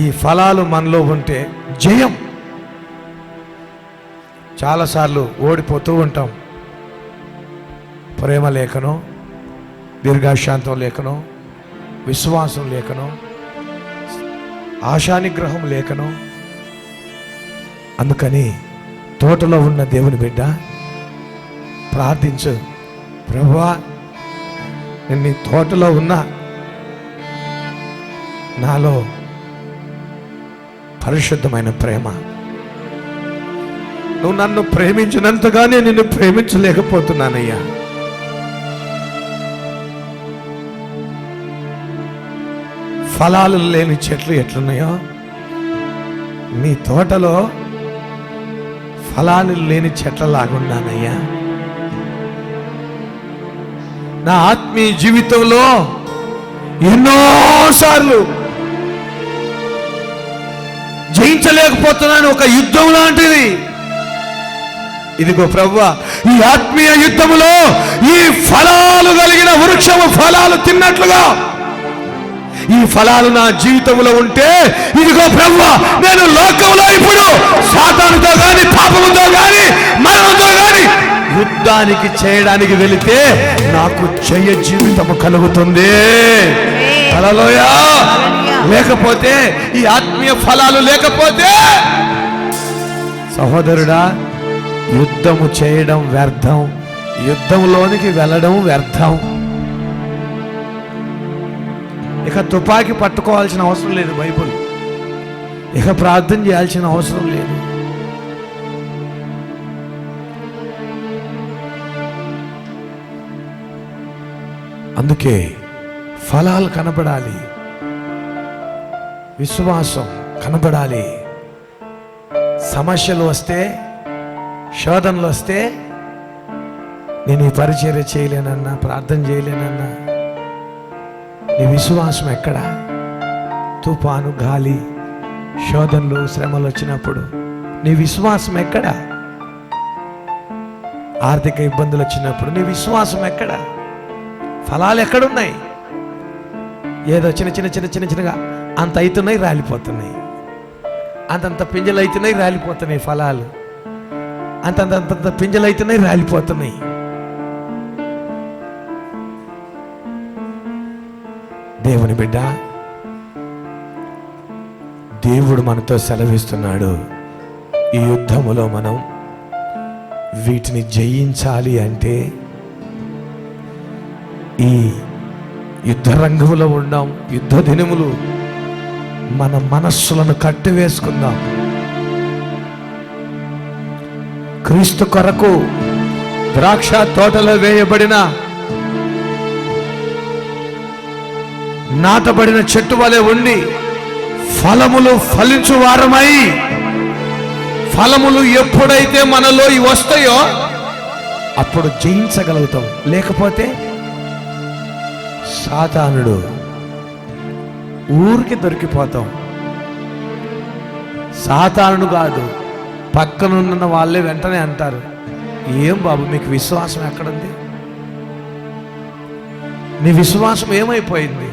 ఈ ఫలాలు మనలో ఉంటే జయం. చాలాసార్లు ఓడిపోతూ ఉంటాం. ప్రేమ లేకనో, దీర్ఘశాంతం లేకనో, విశ్వాసం లేకనో, ఆశానిగ్రహం లేకనో. అందుకని తోటలో ఉన్న దేవుని బిడ్డ ప్రార్థించు, ప్రభువా నేను నీ తోటలో ఉన్నా, నాలో పరిశుద్ధమైన ప్రేమ, నువ్వు నన్ను ప్రేమించినంతగా నేను నిన్ను ప్రేమించలేకపోతున్నానయ్యా. ఫలాలు లేని చెట్లు ఎట్లున్నాయో, మీ తోటలో ఫలాలు లేని చెట్లలాగున్నానయ్యా. నా ఆత్మీయ జీవితంలో ఎన్నోసార్లు జయించలేకపోతున్నాను. ఒక యుద్ధం లాంటిది. ఇదిగో ప్రభువా, ఈ ఆత్మీయ యుద్ధములో ఈ ఫలాలు కలిగిన వృక్షము ఫలాలు తిన్నట్లుగా ఈ ఫలాలు నా జీవితంలో ఉంటే, ఇదిగో ప్రభువా, నేను లోకంలో ఇప్పుడు సాతానుతో గాని, పాపముతో గాని, మరణంతో గాని యుద్ధానికి చేయడానికి వెళితే నాకు జయ జీవితము కలుగుతుంది. హల్లెలూయా. లేకపోతే, ఈ ఆత్మీయ ఫలాలు లేకపోతే, సహోదరుడా, యుద్ధము చేయడం వ్యర్థం, యుద్ధంలోనికి వెళ్ళడం వ్యర్థం. ఇక తుపాకీ పట్టుకోవాల్సిన అవసరం లేదు బైబుల్, ఇక ప్రార్థన చేయాల్సిన అవసరం లేదు. అందుకే ఫలాలు కనబడాలి, విశ్వాసం కనబడాలి. సమస్యలు వస్తే, శోధనలు వస్తే, నేను ఈ పరిచర్య చేయలేనన్నా, ప్రార్థన చేయలేనన్నా, నీ విశ్వాసం ఎక్కడా? తుఫాను, గాలి, శోధనలు, శ్రమలు వచ్చినప్పుడు నీ విశ్వాసం ఎక్కడా? ఆర్థిక ఇబ్బందులు వచ్చినప్పుడు నీ విశ్వాసం ఎక్కడా? ఫలాలు ఎక్కడున్నాయి? ఏదో చిన్న చిన్న చిన్న చిన్న చిన్నగా అంత అవుతున్నాయి, రాలిపోతున్నాయి. అంతంత పింజలు అవుతున్నాయి, రాలిపోతున్నాయి. ఫలాలు అంతంత పింజలు అవుతున్నాయి, రాలిపోతున్నాయి. దేవుని బిడ్డ, దేవుడు మనతో సెలవిస్తున్నాడు, ఈ యుద్ధములో మనం వీటిని జయించాలి అంటే ఈ యుద్ధ రంగంలో ఉన్నాం. యుద్ధ దినములు మన మనస్సులను కట్టివేసుకుందాం. క్రీస్తు కొరకు ద్రాక్ష తోటలో వేయబడిన, నాటబడిన చెట్టు వలె ఉండి ఫలములు ఫలించు వారమై, ఫలములు ఎప్పుడైతే మనలో వస్తాయో అప్పుడు జయించగలుగుతాం. లేకపోతే సాతానుడు ఊరికి దొరికిపోతాం. సాతానుడు కాదు, పక్కనున్న వాళ్ళే వెంటనే అంటారు, ఏం బాబు మీకు విశ్వాసం ఎక్కడుంది? నీ విశ్వాసం ఏమైపోయింది?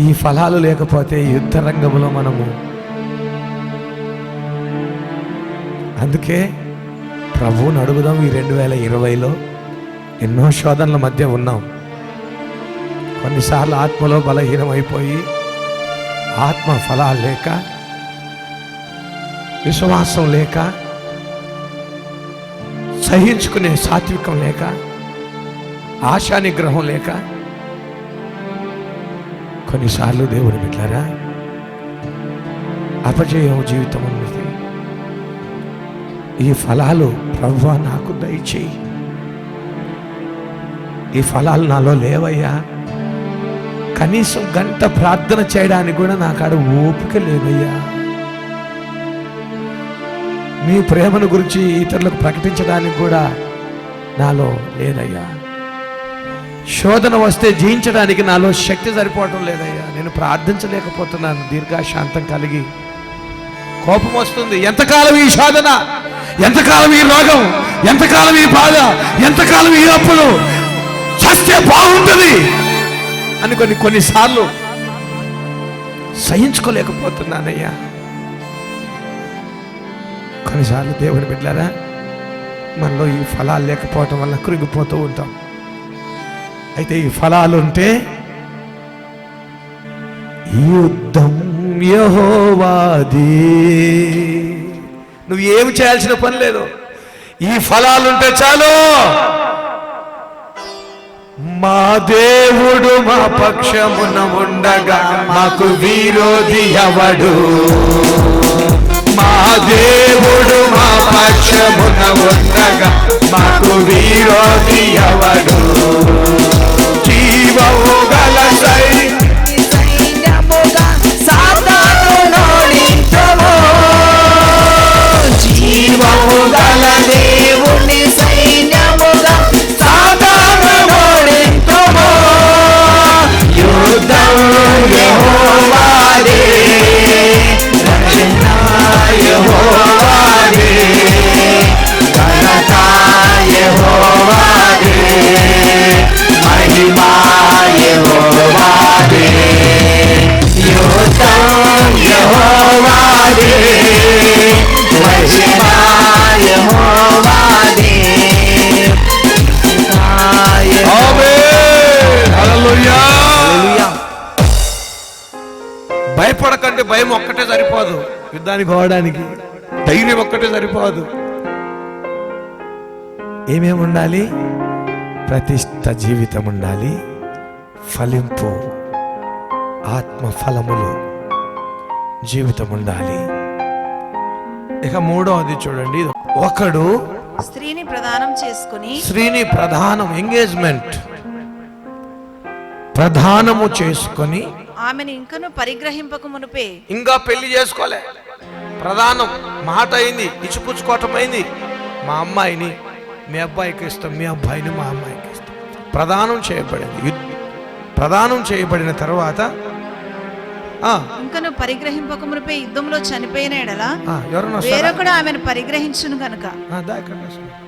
ఈ ఫలాలు లేకపోతే యుద్ధ రంగంలో మనము. అందుకే ప్రభువుని అడుగుదాం. ఈ 2020లో ఎన్నో శోధనల మధ్య ఉన్నాం. కొన్నిసార్లు ఆత్మలో బలహీనమైపోయి, ఆత్మ ఫలాలు లేక, విశ్వాసం లేక, సహించుకునే సాత్వికం లేక, ఆశానిగ్రహం లేక, కొన్నిసార్లు దేవుని బిడ్డలారా అపజయం జీవితం ఉన్నది. ఈ ఫలాలు ప్రభువా నాకు దయచేయి, ఈ ఫలాలు నాలో లేవయ్యా, కనీసం గంట ప్రార్థన చేయడానికి కూడా నాకాడ ఓపిక లేదయ్యా, మీ ప్రేమను గురించి ఇతరులకు ప్రకటించడానికి కూడా నాలో లేదయ్యా. శోధన వస్తే జయించడానికి నాలో శక్తి సరిపోవటం లేదయ్యా. నేను ప్రార్థించలేకపోతున్నాను. దీర్ఘశాంతం కలిగి కోపం వస్తుంది. ఎంతకాలం ఈ శోధన, ఎంతకాలం ఈ రోగం, ఎంతకాలం ఈ బాధ, ఎంతకాలం ఈ అప్పులు, చస్తే బాగుంటుంది అని కొన్నిసార్లు సహించుకోలేకపోతున్నానయ్యా. కొన్నిసార్లు దేవుని బిడ్డలారా, మనలో ఈ ఫలాలు లేకపోవటం వల్ల కృంగిపోతూ ఉంటాం. అయితే ఈ ఫలాలు ఉంటే యుద్ధం యెహోవాదే. నువ్వు ఏమి చేయాల్సిన పని లేదు. ఈ ఫలాలుంటే చాలు. మా దేవుడు మా పక్షమున ఉండగా మాకు విరోధి ఎవడు? మా దేవుడు మా పక్షమున ఉండగా మాకు విరోధి ఎవడు? జీవము గల సైన్యముగా సాతాను నోడించుము. జీవము గల దేవుని సైన్యముగా సాతాను నోడించుము. యుద్ధం యెహోవాదే, రక్షణ యెహోవాదే, ఘనత యెహోవాదే, మహిమా యెహోవాదే. యుద్ధం యెహోవాదే, మహిమా యెహోవాదే. భయపడకంటే భయం ఒక్కటే సరిపోదు. యుద్ధానికి పోవడానికి ధైర్యం ఒక్కటే సరిపోదు. ఏమేమి ఉండాలి? ప్రతిష్ట జీవితం ఉండాలి, ఫలింపు ఆత్మ ఫలములు జీవితం ఉండాలి. ఇక మూడవది చూడండి. ఒకడు స్త్రీని ప్రదానం చేసుకుని, స్త్రీని ప్రధానం ఎంగేజ్మెంట్ ప్రధానము చేసుకొని, ఆమెను ఇంకను పరిగ్రహింపక మునుపే, ఇంకా పెళ్లి చేసుకోలే, ప్రధానం మాట అయింది, ఇచ్చిపుచ్చుకోవటం అయింది. మా అమ్మాయిని మీ అబ్బాయికి ఇస్తాం, మీ అబ్బాయిని మా అమ్మాయికి ఇస్తాం. ప్రదానం చేయబడింది. ప్రదానం చేయబడిన తర్వాత ఇంకను పరిగ్రహింపక మునుపే యుద్ధంలో చనిపోయిన ఎడల ఎవరన్నా వేరొకడు ఆమెను పరిగ్రహించును గనుక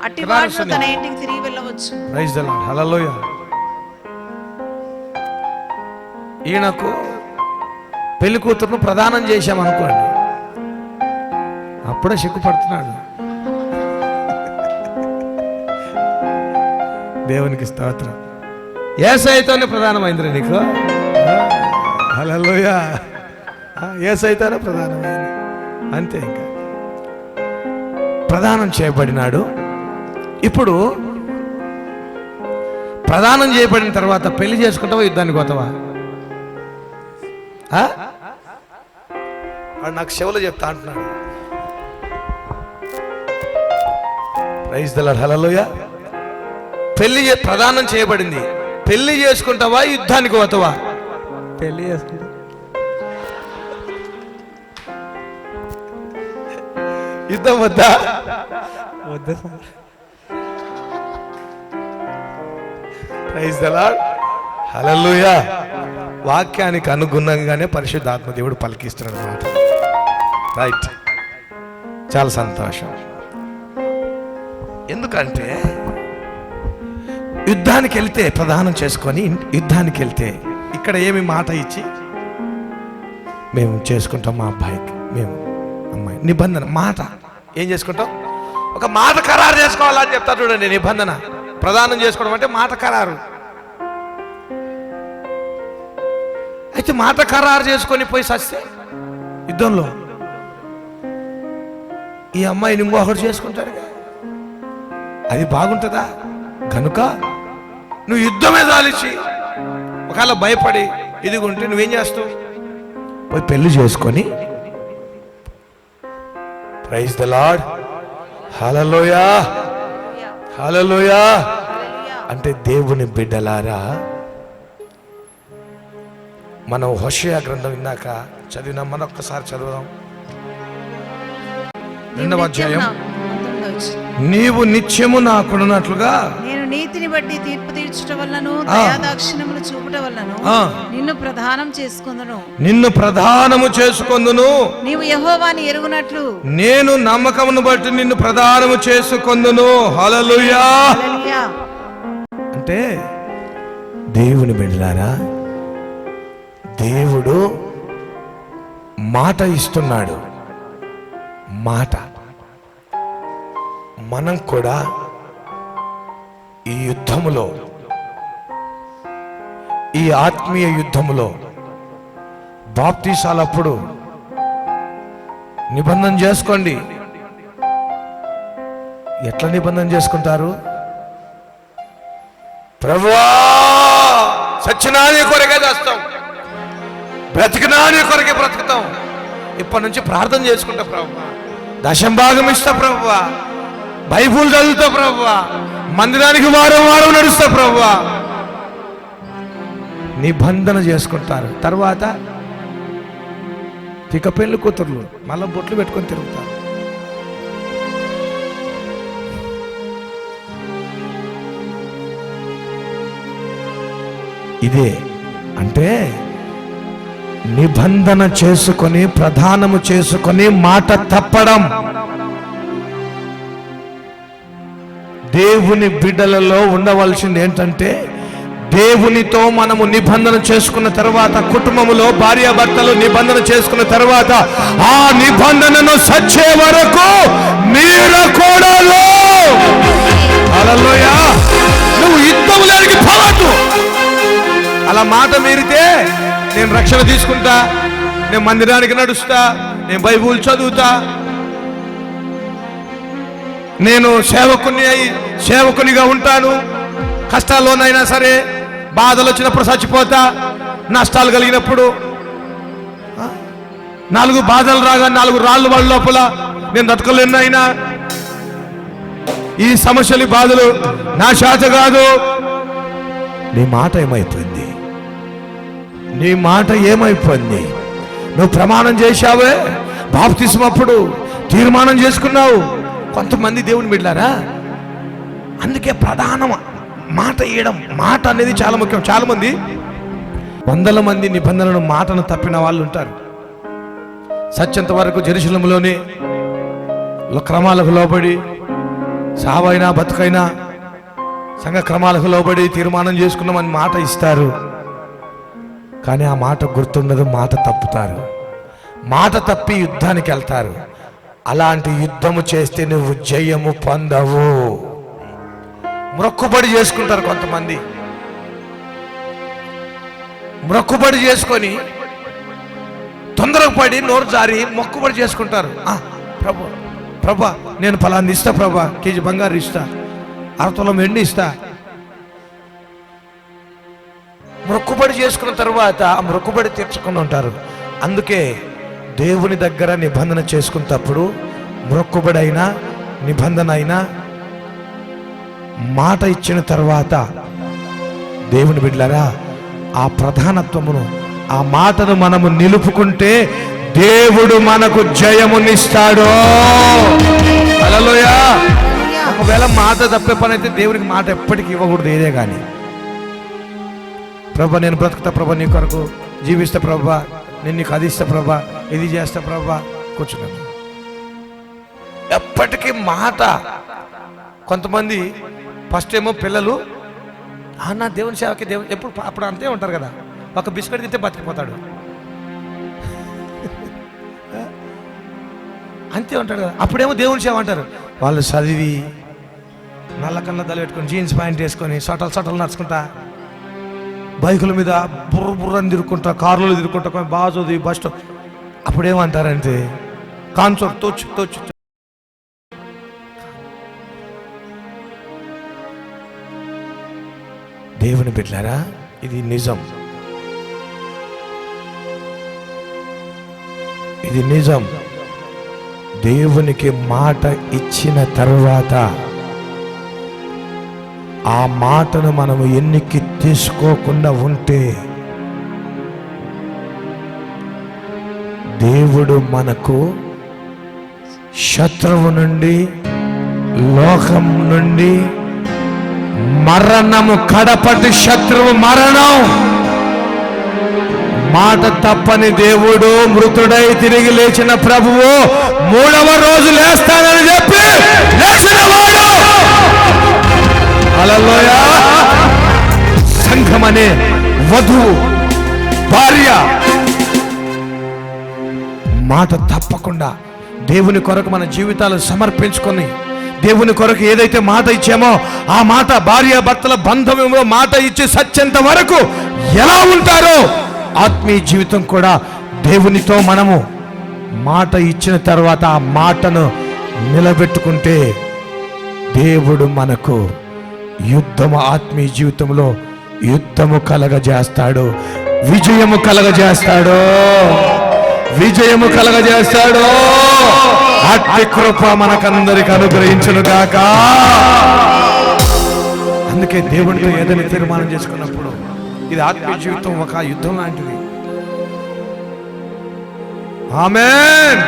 అట్టివాడు తన ఇంటికి తిరిగి వెళ్ళవచ్చు. ప్రైజ్ ద లార్డ్, హల్లెలూయా. ఈయనకు పెళ్లి కూతురును ప్రదానం చేశామనుకోండి, అప్పుడే సిగ్గుపడుతున్నాడు. దేవునికి స్తోత్రం. యేసయ్యతోనే ప్రధానమైందిరా నీకు. హల్లెలూయా. యేసయ్యతోనే ప్రధానమైంది, అంతే. ఇంకా ప్రదానం చేయబడినాడు. ఇప్పుడు ప్రదానం చేయబడిన తర్వాత పెళ్లి చేసుకుంటావా, యుద్ధానికి పోతావా? వాడు నాకు చెవులు చెప్తా అంటున్నాడు. ప్రైజ్ ద లార్డ్, హల్లెలూయా. ప్రదానం చేయబడింది. పెళ్లి చేసుకుంటావా, యుద్ధానికి పోతావా? పెళ్లి చేసుకుంటా. యుద్ధం వద్దా? వద్దా. ప్రైజ్ ద లార్డ్, హల్లెలూయా. వాక్యానికి అనుగుణంగానే పరిశుద్ధాత్మ దేవుడు పలికిస్తున్నాడు మాట. రైట్, చాలా సంతోషం. ఎందుకంటే యుద్ధానికి వెళ్తే ప్రదానం చేసుకొని యుద్ధానికి వెళ్తే ఇక్కడ ఏమి మాట ఇచ్చి మేము చేసుకుంటాం మా అబ్బాయికి, మేము అమ్మాయి నిబంధన మాట ఏం చేసుకుంటాం? ఒక మాట ఖరారు చేసుకోవాలని చెప్తా చూడండి. నిబంధన ప్రదానం చేసుకోవడం అంటే మాట ఖరారు. అయితే మాట ఖరారు చేసుకొని పోయి సస్తే యుద్ధంలో ఈ అమ్మాయిని ఇంకొకటి చేసుకుంటారు, అది బాగుంటుందా? కనుక నువ్వు యుద్ధమే చాలిచ్చి ఒకవేళ భయపడి ఇదిగుంటే నువ్వేం చేస్తావు? పోయి పెళ్లి చేసుకొని, ప్రైజ్ ద లార్డ్, హల్లెలూయా, హల్లెలూయా. అంటే దేవుని బిడ్డలారా, మనం హోషేయ గ్రంథం ఇందాక చదివినాం, మరొక్కసారి చదువుదాం. 2వ అధ్యాయం 19వ వచనం. నీవు నిత్యము నాకున్నట్లుగా నేను నీతిని బట్టి తీర్పు తీర్చుట వల్లను దయాదాక్షిణ్యములు చూపుట వల్లను నిన్ను ప్రధానం చేసుకొందును. నిన్ను ప్రధానము చేసుకొందును. నీవు యెహోవాని ఎరుగునట్లు నేను నమ్మకమును బట్టి నిన్ను ప్రధానము చేసుకొందును. హల్లెలూయా. హల్లెలూయా. అంటే దేవుని బిడ్డలారా, దేవుడు మాట ఇస్తున్నాడు. మాట మనం కూడా ఈ యుద్ధములో, ఈ ఆత్మీయ యుద్ధములో బాప్తీసాలప్పుడు నిబంధన చేసుకోండి. ఎట్లా నిబంధన చేసుకుంటారు? ప్రభువా సచ్చినా నీ కొరకే చేస్తాం, బ్రతికినా నీ కొరకే బ్రతుకుతాం. ఇప్పటి నుంచి ప్రార్థన చేసుకుంటా ప్రభువా, దశంభాగం ఇస్తా ప్రభువా, బైబుల్ చదువుతా ప్రభువా, మందిరానికి వారం వారం నడుస్తా ప్రభువా. నిబంధన చేసుకుంటారు. తర్వాత ఇక పెళ్లి కూతుర్లు మళ్ళా బొట్లు పెట్టుకొని తిరుగుతారు. ఇదే అంటే నిబంధన చేసుకొని, ప్రధానము చేసుకొని మాట తప్పడం. దేవుని బిడ్డలలో ఉండవలసింది ఏంటంటే, దేవునితో మనము నిబంధన చేసుకున్న తర్వాత, కుటుంబములో భార్యాభర్తలు నిబంధన చేసుకున్న తర్వాత, ఆ నిబంధనను సచ్చే వరకు మీరకూడదు. హల్లెలూయా. నువ్వు యుద్ధములోనికి పోవద్దు. అలా మాట మీరితే, నేను రక్షణ తీసుకుంటా, నేను మందిరానికి నడుస్తా, నేను బైబుల్ చదువుతా, నేను సేవకునిగా ఉంటాను, కష్టాల్లోనైనా సరే, బాధలు వచ్చినప్పుడు చచ్చిపోతా, నష్టాలు కలిగినప్పుడు 4 బాధలు రాగా 4 రాళ్ళు వాళ్ళ లోపల నేను తట్టుకోలేనైనా, ఈ సమస్యలు బాధలు నా చేత కాదు. నీ మాట ఏమైపోయింది? నీ మాట ఏమైపోయింది? నువ్వు ప్రమాణం చేశావే బాప్తిస్మం అప్పుడు, తీర్మానం చేసుకున్నావు. కొంతమంది దేవుని బిడ్డలారా, అందుకే ప్రధాన మాట ఇవ్వడం. మాట అనేది చాలా ముఖ్యం. చాలా మంది, వందల మంది నిబంధనలను, మాటను తప్పిన వాళ్ళు ఉంటారు. సత్యంత వరకు జెరూసలేములోనే క్రమాలకు లోబడి, సావైనా బతుకైనా సంఘ క్రమాలకు లోబడి తీర్మానం చేసుకున్నామని మాట ఇస్తారు. కానీ ఆ మాట గుర్తుండదు, మాట తప్పుతారు. మాట తప్పి యుద్ధానికి వెళ్తారు. అలాంటి యుద్ధము చేస్తే నువ్వు జయము పొందవు. మొక్కుబడి చేసుకుంటారు కొంతమంది. మొక్కుబడి చేసుకొని తొందరపడి నోరు జారి మొక్కుబడి చేసుకుంటారు. ప్రభా నేను ఫలాన్ని ఇస్తా, ప్రభా కేజీ బంగారు ఇస్తా, 1/2 తులం వెండి ఇస్తా. మొక్కుబడి చేసుకున్న తర్వాత ఆ మొక్కుబడి తీర్చుకుని ఉంటారు. అందుకే దేవుని దగ్గర నిబంధన చేసుకున్నప్పుడు, మొక్కుబడి అయినా నిబంధన అయినా, మాట ఇచ్చిన తర్వాత దేవుని బిడ్డలారా, ఆ ప్రధానత్వమును, ఆ మాటను మనము నిలుపుకుంటే దేవుడు మనకు జయమునిస్తాడు. హల్లెలూయా. ఒకవేళ మాట తప్పే పని అయితే దేవునికి మాట ఎప్పటికీ ఇవ్వకూడదు. ఏదే కానీ, ప్రభా నేను బ్రతుకుతా, ప్రభా నీ కొరకు జీవిస్తా, ప్రభా నేను నీకు అది ఇస్తా, ప్రభా ఇది చేస్తా, ప్రభా కూర్చున్నాను. ఎప్పటికీ మాట. కొంతమంది ఫస్ట్ ఏమో పిల్లలు, నా దేవుని సేవకి దేవుని ఎప్పుడు అప్పుడు అంతే ఉంటారు కదా, ఒక బిస్కెట్ తింటే బతికిపోతాడు అంతే ఉంటాడు కదా. అప్పుడేమో దేవుని సేవ అంటారు. వాళ్ళు చదివి నల్ల కళ్ళ దళ పెట్టుకొని, జీన్స్ ప్యాంట్ వేసుకొని, సటలు నడుచుకుంటా, బైకుల మీద బుర్రని తిరుక్కుంటా, కార్లలో తిరుక్కుంటా, బాగా చదివి బస్ స్టాప్. అప్పుడేమంటారంటే కాన్సోర్ తోచు. దేవుని బిడ్డలారా, ఇది నిజం. ఇది నిజం. దేవునికి మాట ఇచ్చిన తర్వాత ఆ మాటను మనము ఎన్నికి తీసుకోకుండా ఉంటే దేవుడు మనకు శత్రువు నుండి, లోకం నుండి, మరణము, కడపటి శత్రువు మరణం, మాట తప్పని దేవుడు, మృతుడై తిరిగి లేచిన ప్రభువు, 3వ రోజు లేస్తానని చెప్పి లేచినవాడు. హల్లెలూయా. సంఘం అనే వధువు, భార్య మాట తప్పకుండా దేవుని కొరకు మన జీవితాలు సమర్పించుకొని, దేవుని కొరకు ఏదైతే మాట ఇచ్చామో ఆ మాట, భార్య భర్తల బంధంలో మాట ఇచ్చి సత్యంత వరకు ఎలా ఉంటారో ఆత్మీయ జీవితం కూడా దేవునితో మనము మాట ఇచ్చిన తర్వాత ఆ మాటను నిలబెట్టుకుంటే దేవుడు మనకు యుద్ధము, ఆత్మీయ జీవితంలో యుద్ధము కలగజేస్తాడు, విజయము కలగజేస్తాడు, విజయము కలగజేస్తాడు. అట్టి కృప మనకందరికి అనుగ్రహించును గాక. అందుకే దేవుడితో ఏదైనా తీర్మానం చేసుకున్నప్పుడు ఇది ఆత్మీయ జీవితం ఒక యుద్ధం లాంటిది. ఆమేన్.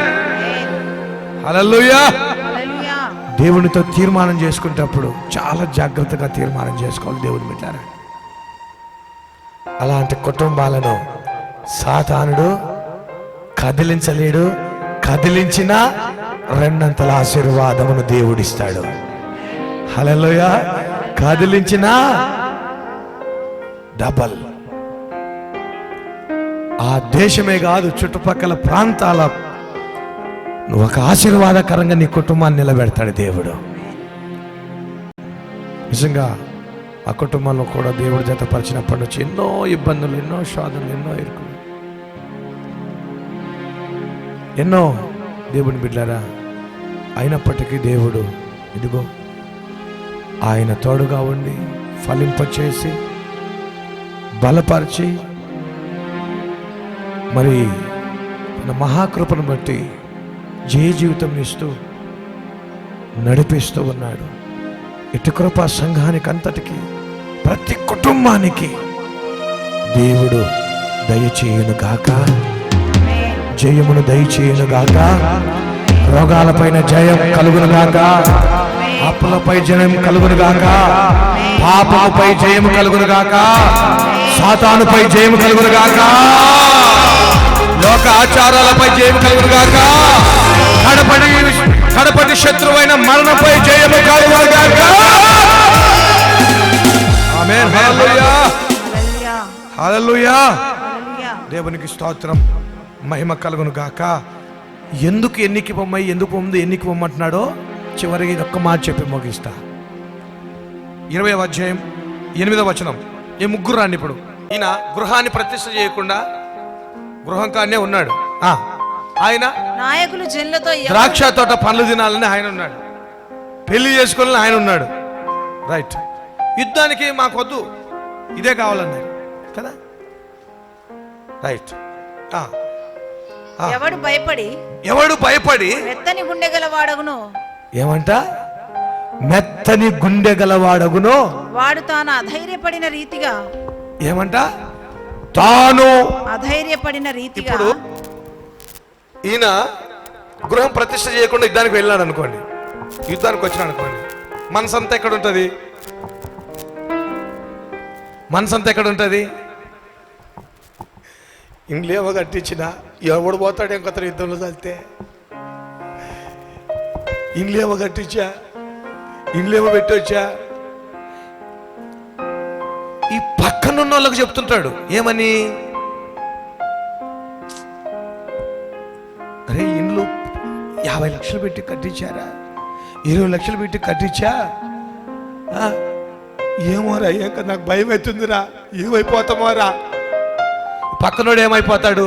హల్లెలూయా. హల్లెలూయా. దేవునితో తీర్మానం చేసుకునేటప్పుడు చాలా జాగ్రత్తగా తీర్మానం చేసుకోవాలి దేవుని బిడ్డలారా. అలాంటి కుటుంబాలను సాతానుడు కదిలించలేడు, కదిలించిన రెండంతల ఆశీర్వాదమును దేవుడిస్తాడు. హల్లెలూయా. కదిలించిన డబల్. ఆ దేశమే కాదు, చుట్టుపక్కల ప్రాంతాల నువ్వు ఒక ఆశీర్వాదకరంగా నీ కుటుంబాన్ని నిలబెడతాడు దేవుడు. నిజంగా ఆ కుటుంబంలో కూడా దేవుడు జతపరిచినప్పటి నుంచి ఎన్నో ఇబ్బందులు, ఎన్నో శోధనలు, ఎన్నో ఇరుకులు, ఎన్నో దేవుని బిడ్డలారా. అయినప్పటికీ దేవుడు ఇదిగో ఆయన తోడుగా ఉండి ఫలింపచేసి బలపరిచి మరి మన మహాకృపను బట్టి జయ జీవితం ఇస్తూ నడిపిస్తూ ఉన్నాడు. ఇటు కృపా సంఘానికి అంతటికి, ప్రతి కుటుంబానికి దేవుడు దయచేయును గాక, జయమును దయచేయును గాక, రోగాలపైన జయం కలుగును గాక, అప్పులపై జయం కలుగును గాక, పాపముపై జయము కలుగును గాక, సాతానుపై జయము కలుగును గాక, లోక ఆచారాలపై జయము కలుగును గాక, కడపటి శత్రువైన మరణంపై జయము కలుగును గాక. ఆమేన్. హల్లెలూయా. హల్లెలూయా. హల్లెలూయా. హల్లెలూయా. దేవునికి స్తోత్రం, మహిమ కలుగును గాక. ఎందుకు ఎన్నికి పొమ్మయి, ఎందుకు పొమ్మిది ఎన్నికి పొమ్మంటున్నాడో చివరికి ఇది ఒక్క మాట చెప్పి ముగిస్తా. 20వ అధ్యాయం 8వ వచనం. ఈ ముగ్గురు రాండి. ఇప్పుడు ఈయన గృహాన్ని ప్రతిష్ఠ చేయకుండా గృహం కానే ఉన్నాడు. ఆయన నాయకులు జనులతో ద్రాక్ష తోట పండ్లు తినాలని ఆయన ఉన్నాడు, పెళ్లి చేసుకోవాలని ఆయన ఉన్నాడు. రైట్. యుద్ధానికి మాకొద్దు, ఇదే కావాలన్నారు కదా. రైట్. ఎవడు భయపడి మెత్తని గుండె గలవాడగును, ఏమంట? మెత్తని గుండె గలవాడగును, వాడు తాను అధైర్యపడిన రీతిగా, ఏమంట? తాను అధైర్యపడిన రీతిగా. ఇప్పుడు ఈయన గృహం ప్రతిష్ఠ చేయకుండా యుద్ధానికి వెళ్ళాడు అనుకోండి, యుద్ధానికి వచ్చినాడు అనుకోండి, మనసంతా ఎక్కడ ఉంటుంది? మనసంతా ఎక్కడ ఉంటుంది? ఇంగ్లేమో కట్టించిన ఎవడు పోతాడు ఇంకొత్త యుద్ధంలో చల్లితే? ఇంగ్లేమో కట్టించా, ఇంగ్లేమో పెట్టొచ్చా? ఈ పక్కనున్న వాళ్ళకి చెప్తుంటాడు ఏమని? అరే ఇండ్లు 50 లక్షలు పెట్టి కట్టించారా, 20 లక్షలు పెట్టి కట్టించా, ఏమోరా అయ్యాక నాకు భయం అవుతుందిరా, ఏమైపోతామోరా. పక్కనోడు ఏమైపోతాడు?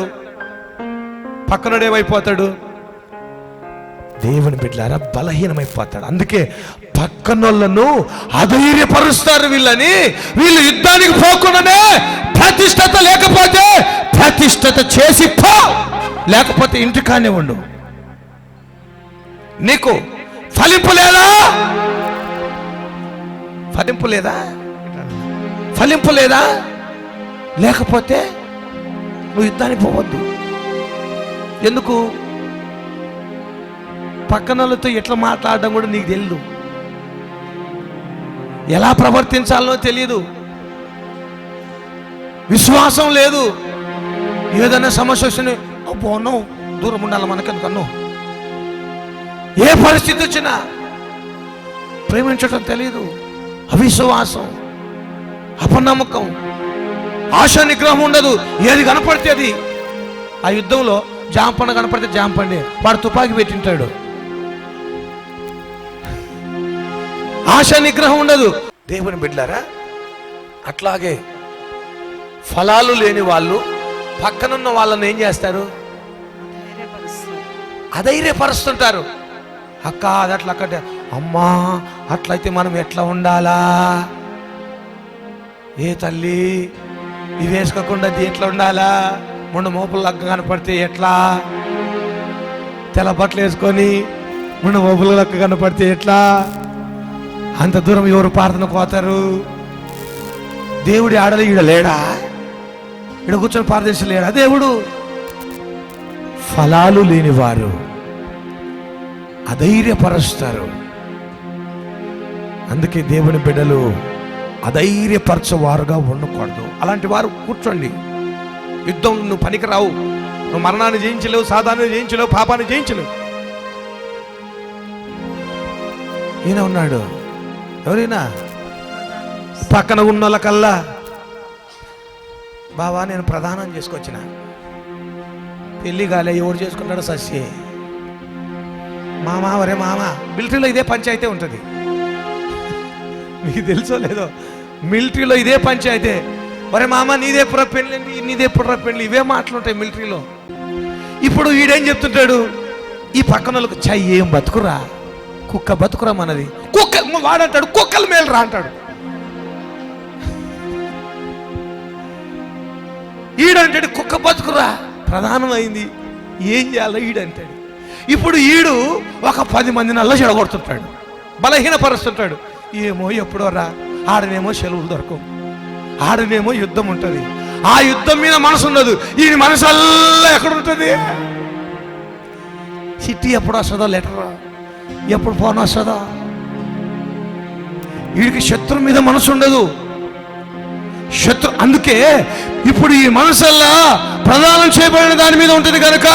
దేవుని బిడ్డలారా బలహీనమైపోతాడు. అందుకే పక్కనోళ్ళను అధైర్యపరుస్తారు వీళ్ళని. వీళ్ళు యుద్ధానికి పోకుండానే ప్రతిష్టత లేకపోతే ప్రతిష్టత చేసి పో, లేకపోతే ఇంటికానే ఉండు. నీకు ఫలింపు లేదా? లేకపోతే నువ్వు యుద్ధానికి పోవద్దు. ఎందుకు? పక్కన వాళ్ళతో ఎట్లా మాట్లాడడం కూడా నీకు తెలియదు, ఎలా ప్రవర్తించాలనో తెలియదు, విశ్వాసం లేదు. ఏదైనా సమస్య వస్తే పోను దూరం ఉండాలి మనకెందుకన్నో. ఏ పరిస్థితి వచ్చినా ప్రేమించడం తెలియదు, అవిశ్వాసం, అపనమ్మకం, ఆశా నిగ్రహం ఉండదు. ఏది కనపడితే అది. ఆ యుద్ధంలో జాంపండ కనపడితే జాంపండి, వాడు తుపాకీ పెట్టింటాడు. ఆశా నిగ్రహం ఉండదు. దేవుని బిడ్డలారా, అట్లాగే ఫలాలు లేని వాళ్ళు పక్కనున్న వాళ్ళని ఏం చేస్తారు? అధైర్యపరుస్తుంటారు. అక్క అది అట్లా అక్కడే, అమ్మా అట్లయితే మనం ఎట్లా ఉండాలా? ఏ తల్లి ఇవి వేసుకోకుండా ఎట్లా ఉండాలా? మొండ మోపులు లగ్గ కనపడితే ఎట్లా? తెల్ల బట్టలు వేసుకొని మొండ మోపుల లగ్గ కనపడితే ఎట్లా? అంత దూరం ఎవరు ప్రార్థన పోతారు? దేవుడి ఆడలు ఈడ లేడా? ఈడ కూర్చొని ప్రార్థించలేడా దేవుడు? ఫలాలు లేనివారు అధైర్యపరుస్తారు. అందుకే దేవుని బిడ్డలు అధైర్యపరచవారుగా ఉండకూడదు. అలాంటి వారు కూర్చోండి. యుద్ధం నువ్వు పనికిరావు, నువ్వు మరణాన్ని జయించలేవు, సాధారణ జయించలేవు, పాపాన్ని జయించలేవు. ఈయన ఉన్నాడు, ఎవరైనా పక్కన ఉన్న వాళ్ళకల్లా, బావా నేను ప్రధానం చేసుకొచ్చిన, పెళ్ళి కాలే, ఎవరు చేసుకున్నాడు సస్యే, మామ వరే మామ. మిలిటరీలో ఇదే పంచాయితీ ఉంటుంది, మీకు తెలుసో లేదో, మిలిటరీలో ఇదే పంచాయితీ. వరే మామ నీదే పుర పెళ్ళి, నీదే పుర్ర పెళ్ళి, ఇవే మాటలుంటాయి మిలిటరీలో. ఇప్పుడు వీడేం చెప్తుంటాడు? ఈ పక్కన వాళ్ళకి చై ఏం బతుకురా, కుక్క బతుకురా మనది, కుక్క వాడంటాడు కుక్కలు మేలు రా అంటాడు. ఈడంటాడు కుక్క బతుకురా, ప్రధానం అయింది, ఏం చేయాలో ఈడంటాడు. ఇప్పుడు ఈడు ఒక 10 మందిని అల్ల చెడగొడుతుంటాడు, బలహీనపరుస్తుంటాడు. ఏమో ఎప్పుడో రా, ఆడనేమో సెలవులు దొరకవు, ఆడనేమో యుద్ధం ఉంటుంది, ఆ యుద్ధం మీద మనసు ఉండదు. ఈ మనసల్లా ఎక్కడుంటుంది? చిట్టి ఎప్పుడు వస్తుందో, లెటర్ ఎప్పుడు ఫోన్ వస్తుందో. వీడికి శత్రు మీద మనసు ఉండదు, శత్రు. అందుకే ఇప్పుడు ఈ మనసల్లా ప్రదానం చేయబడిన దాని మీద ఉంటుంది కనుక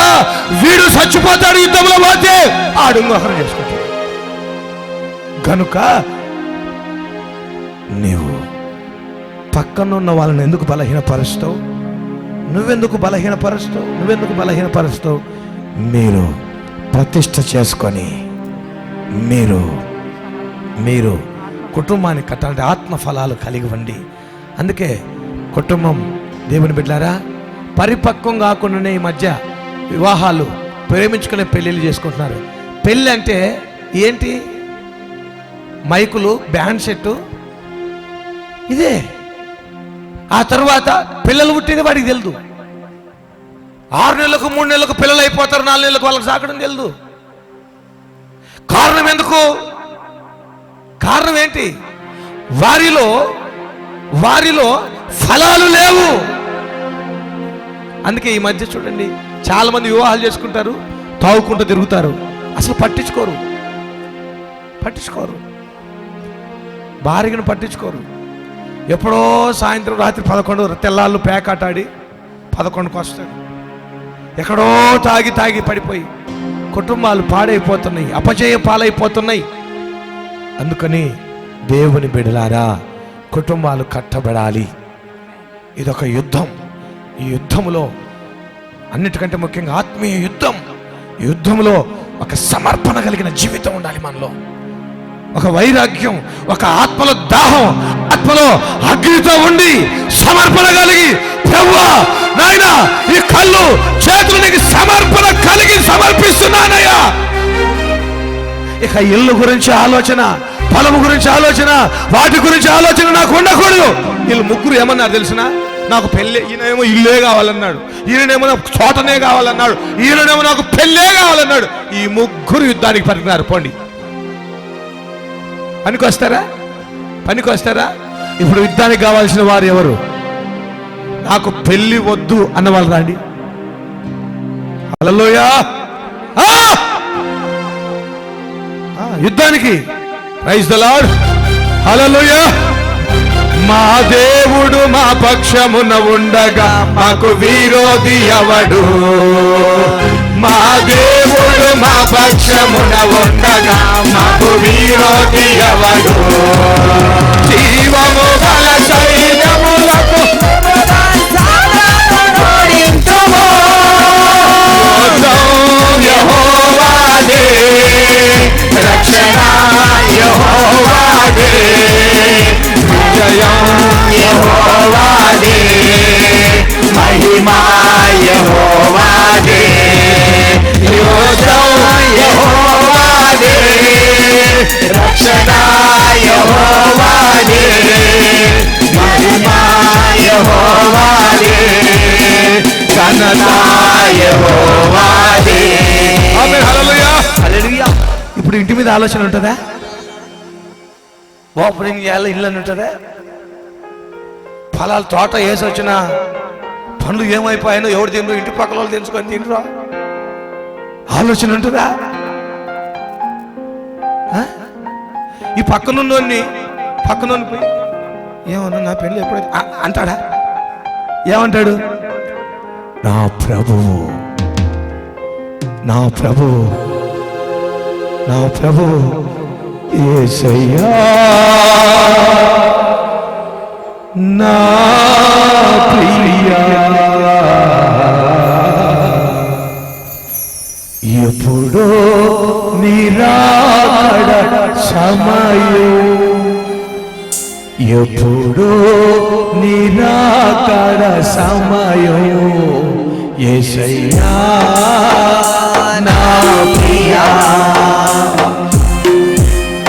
వీడు చచ్చిపోతాడు యుద్ధంలో పోతే, ఆడు ఇంకొకరు చేసుకుంటాడు. కనుక నీవు పక్కనున్న వాళ్ళని ఎందుకు బలహీనపరుస్తావు? నువ్వెందుకు బలహీనపరుస్తావు? మీరు ప్రతిష్ఠ చేసుకొని మీరు కుటుంబాన్ని కట్టాలంటే ఆత్మ ఫలాలు కలిగి ఉండి. అందుకే కుటుంబం, దేవుని బిడ్డలారా, పరిపక్వం కాకుండానే ఈ మధ్య వివాహాలు ప్రేమించుకునే పెళ్ళిళ్ళు చేసుకుంటున్నారు. పెళ్ళి అంటే ఏంటి? మైకులు, బ్యాండ్ సెట్టు, ఇదే. ఆ తర్వాత పిల్లలు పుట్టింది వాడికి తెలియదు. 6 నెలలకు 3 నెలలకు పిల్లలు అయిపోతారు, 4 నెలలకు వాళ్ళకి సాకడం తెలియదు. కారణం ఎందుకు? కారణం ఏంటి? వారిలో ఫలాలు లేవు. అందుకే ఈ మధ్య చూడండి, చాలా మంది వివాహాలు చేసుకుంటారు, తాగుకుంటూ తిరుగుతారు, అసలు పట్టించుకోరు, భార్యను పట్టించుకోరు. ఎప్పుడో సాయంత్రం రాత్రి 11 తెల్లాళ్ళు పేకాటాడి 11కు వస్తాడు. ఎక్కడో తాగి పడిపోయి కుటుంబాలు పాడైపోతున్నాయి, అపజయ పాలైపోతున్నాయి. అందుకని దేవుని బిడ్డలారా, కుటుంబాలు కట్టబడాలి. ఇదొక యుద్ధం. ఈ యుద్ధంలో అన్నిటికంటే ముఖ్యంగా ఆత్మీయ యుద్ధం. ఈ యుద్ధంలో ఒక సమర్పణ కలిగిన జీవితం ఉండాలి మనలో. ఒక వైరాగ్యం, ఒక ఆత్మలో దాహం, ఆత్మలో అగ్నితో ఉండి సమర్పణ కలిగి, ప్రభువా నాయనా ఈ కళ్ళు చేతులు నీకు సమర్పణ కలిగి సమర్పిస్తున్నానయ్యా. ఇక ఇల్లు గురించి ఆలోచన, పొలము గురించి ఆలోచన, వాటి గురించి ఆలోచన నాకు ఉండకూడదు. వీళ్ళు ముగ్గురు ఏమన్నారు తెలిసిన? నాకు పెళ్ళే, ఈయనేమో ఇల్లే కావాలన్నాడు, ఈయనేమో నాకు చోటనే కావాలన్నాడు, ఈయనేమో నాకు పెళ్ళే కావాలన్నాడు. ఈ ముగ్గురు యుద్ధానికి పనికిరారు. పోండి, పనికొస్తారా? ఇప్పుడు యుద్ధానికి కావాల్సిన వారు ఎవరు? నాకు పెళ్లి వద్దు అన్నవాళ్ళు రాండి. హల్లెలూయా. యుద్ధానికి. ప్రైజ్ ద లార్డ్, హల్లెలూయా. మా దేవుడు మా పక్షమున ఉండగా మాకు విరోధి ఎవడు? మా దేవుడు మా పక్షమున ఉండగా మాకు విరోధి ఎవడు? జీవము గల సైన్యములకు యెహోవాదే, రక్షణ యెహోవాదే, జయం యెహోవాదే, మహిమా యెహోవాదే, యోధం యెహోవాదే, రక్షణ యెహోవాదే, మహిమా యెహోవాదే, ఘనత యెహోవాదే. ఆమేన్, హల్లెలూయా. హల్లెలూయా. ఇప్పుడు ఇంటి మీద ఆలోచన ఉంటుందా? ఓపెనింగ్ చేయాలి ఇల్లు అని ఉంటుందా? ఫలాలు తోట వేసి వచ్చిన పండ్లు ఏమైపోయానో ఎవరు తినరు, ఇంటి పక్కల వాళ్ళు తెలుసుకొని తినరు. ఆలోచన ఉంటుందా? ఈ పక్కనున్నోన్ని పోయి ఏమన్నా నా పెళ్ళి ఎప్పుడైతే అంటాడా? ఏమంటాడు? నా ప్రభువు, నా ప్రభువు, నా ప్రభువు యేసయ్యా, నా ప్రియా, ఎప్పుడో నిరాడ సమయం, ఎప్పుడో నిరాకడ సమయం, యేసయ్యా నా ప్రియా.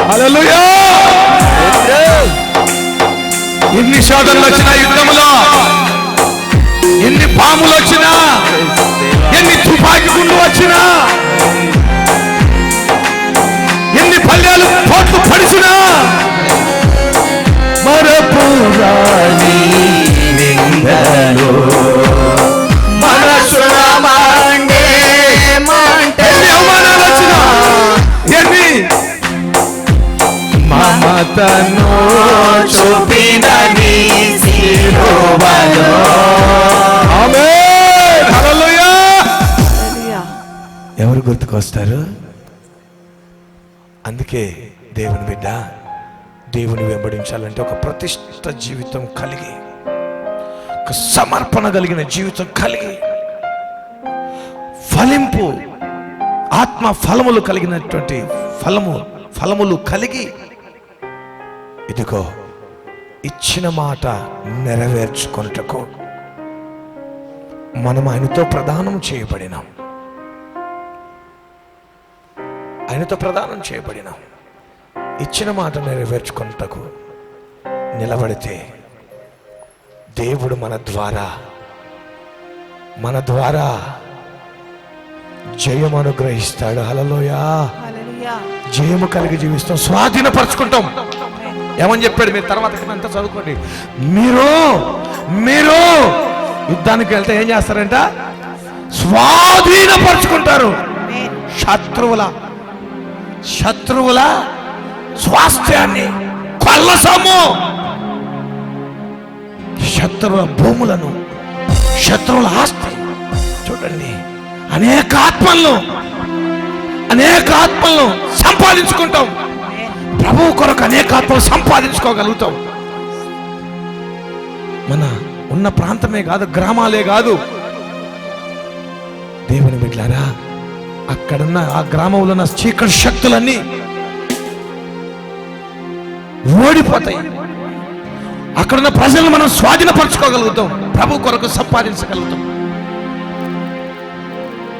హల్లెలూయా. ఎన్ని శోధనలు వచ్చినా యుద్ధంలో, ఎన్ని పాములు వచ్చినా, ఎన్ని తుపాకీ గుండు వచ్చినా, ఎన్ని పల్లెలు పోట్లు పడిచినా, మరపురాని నిందలో మనసున మండే మంటే, ఎన్ని అవమానాలు వచ్చినా, ఎన్ని మమతను చూపిన నీ శిలువలో. ఆమేన్, హల్లెలూయా. ఎవరు గుర్తుకొస్తారు? అందుకే దేవుని బిడ్డ, దేవుని వెంబడించాలంటే ఒక ప్రతిష్ఠ జీవితం కలిగి, ఒక సమర్పణ కలిగిన జీవితం కలిగి, ఫలింపు ఆత్మ ఫలములు కలిగినటువంటి ఫలములు కలిగి, ఇదిగో ఇచ్చిన మాట నెరవేర్చుకొనుటకు మనం ఆయనతో ప్రదానం చేయబడినాం. ఆయనతో ప్రదానం చేయబడినాం. ఇచ్చిన మాట నెరవేర్చుకొనుటకు నిలబడితే దేవుడు మన ద్వారా జయం అనుగ్రహిస్తాడు. హల్లెలూయా. హల్లెలూయా. జయము కలిగి జీవిస్తాం, స్వాధీనపరచుకుంటాం. ఏమని చెప్పాడు? మీరు తర్వాత అంతా చదువుకోండి. మీరు యుద్ధానికి వెళ్తే ఏం చేస్తారంట? స్వాధీనపరచుకుంటారు. శత్రువుల స్వాస్థ్యాన్ని, కొల్ల సొమ్ము, శత్రువుల భూములను, శత్రువుల ఆస్తి. చూడండి, అనేక ఆత్మలను సంపాదించుకుంటాం. ప్రభువు కొరకు అనేక ఆత్మలు సంపాదించుకోగలుగుతాం. మన ఉన్న ప్రాంతమే కాదు, గ్రామాలే కాదు, దేవుని బిడ్డలారా, అక్కడున్న ఆ గ్రామంలో ఉన్న చీకటి శక్తులన్నీ ఓడిపోతాయి. అక్కడున్న ప్రజలను మనం స్వాధీనపరచుకోగలుగుతాం, ప్రభు కొరకు సంపాదించగలుగుతాం.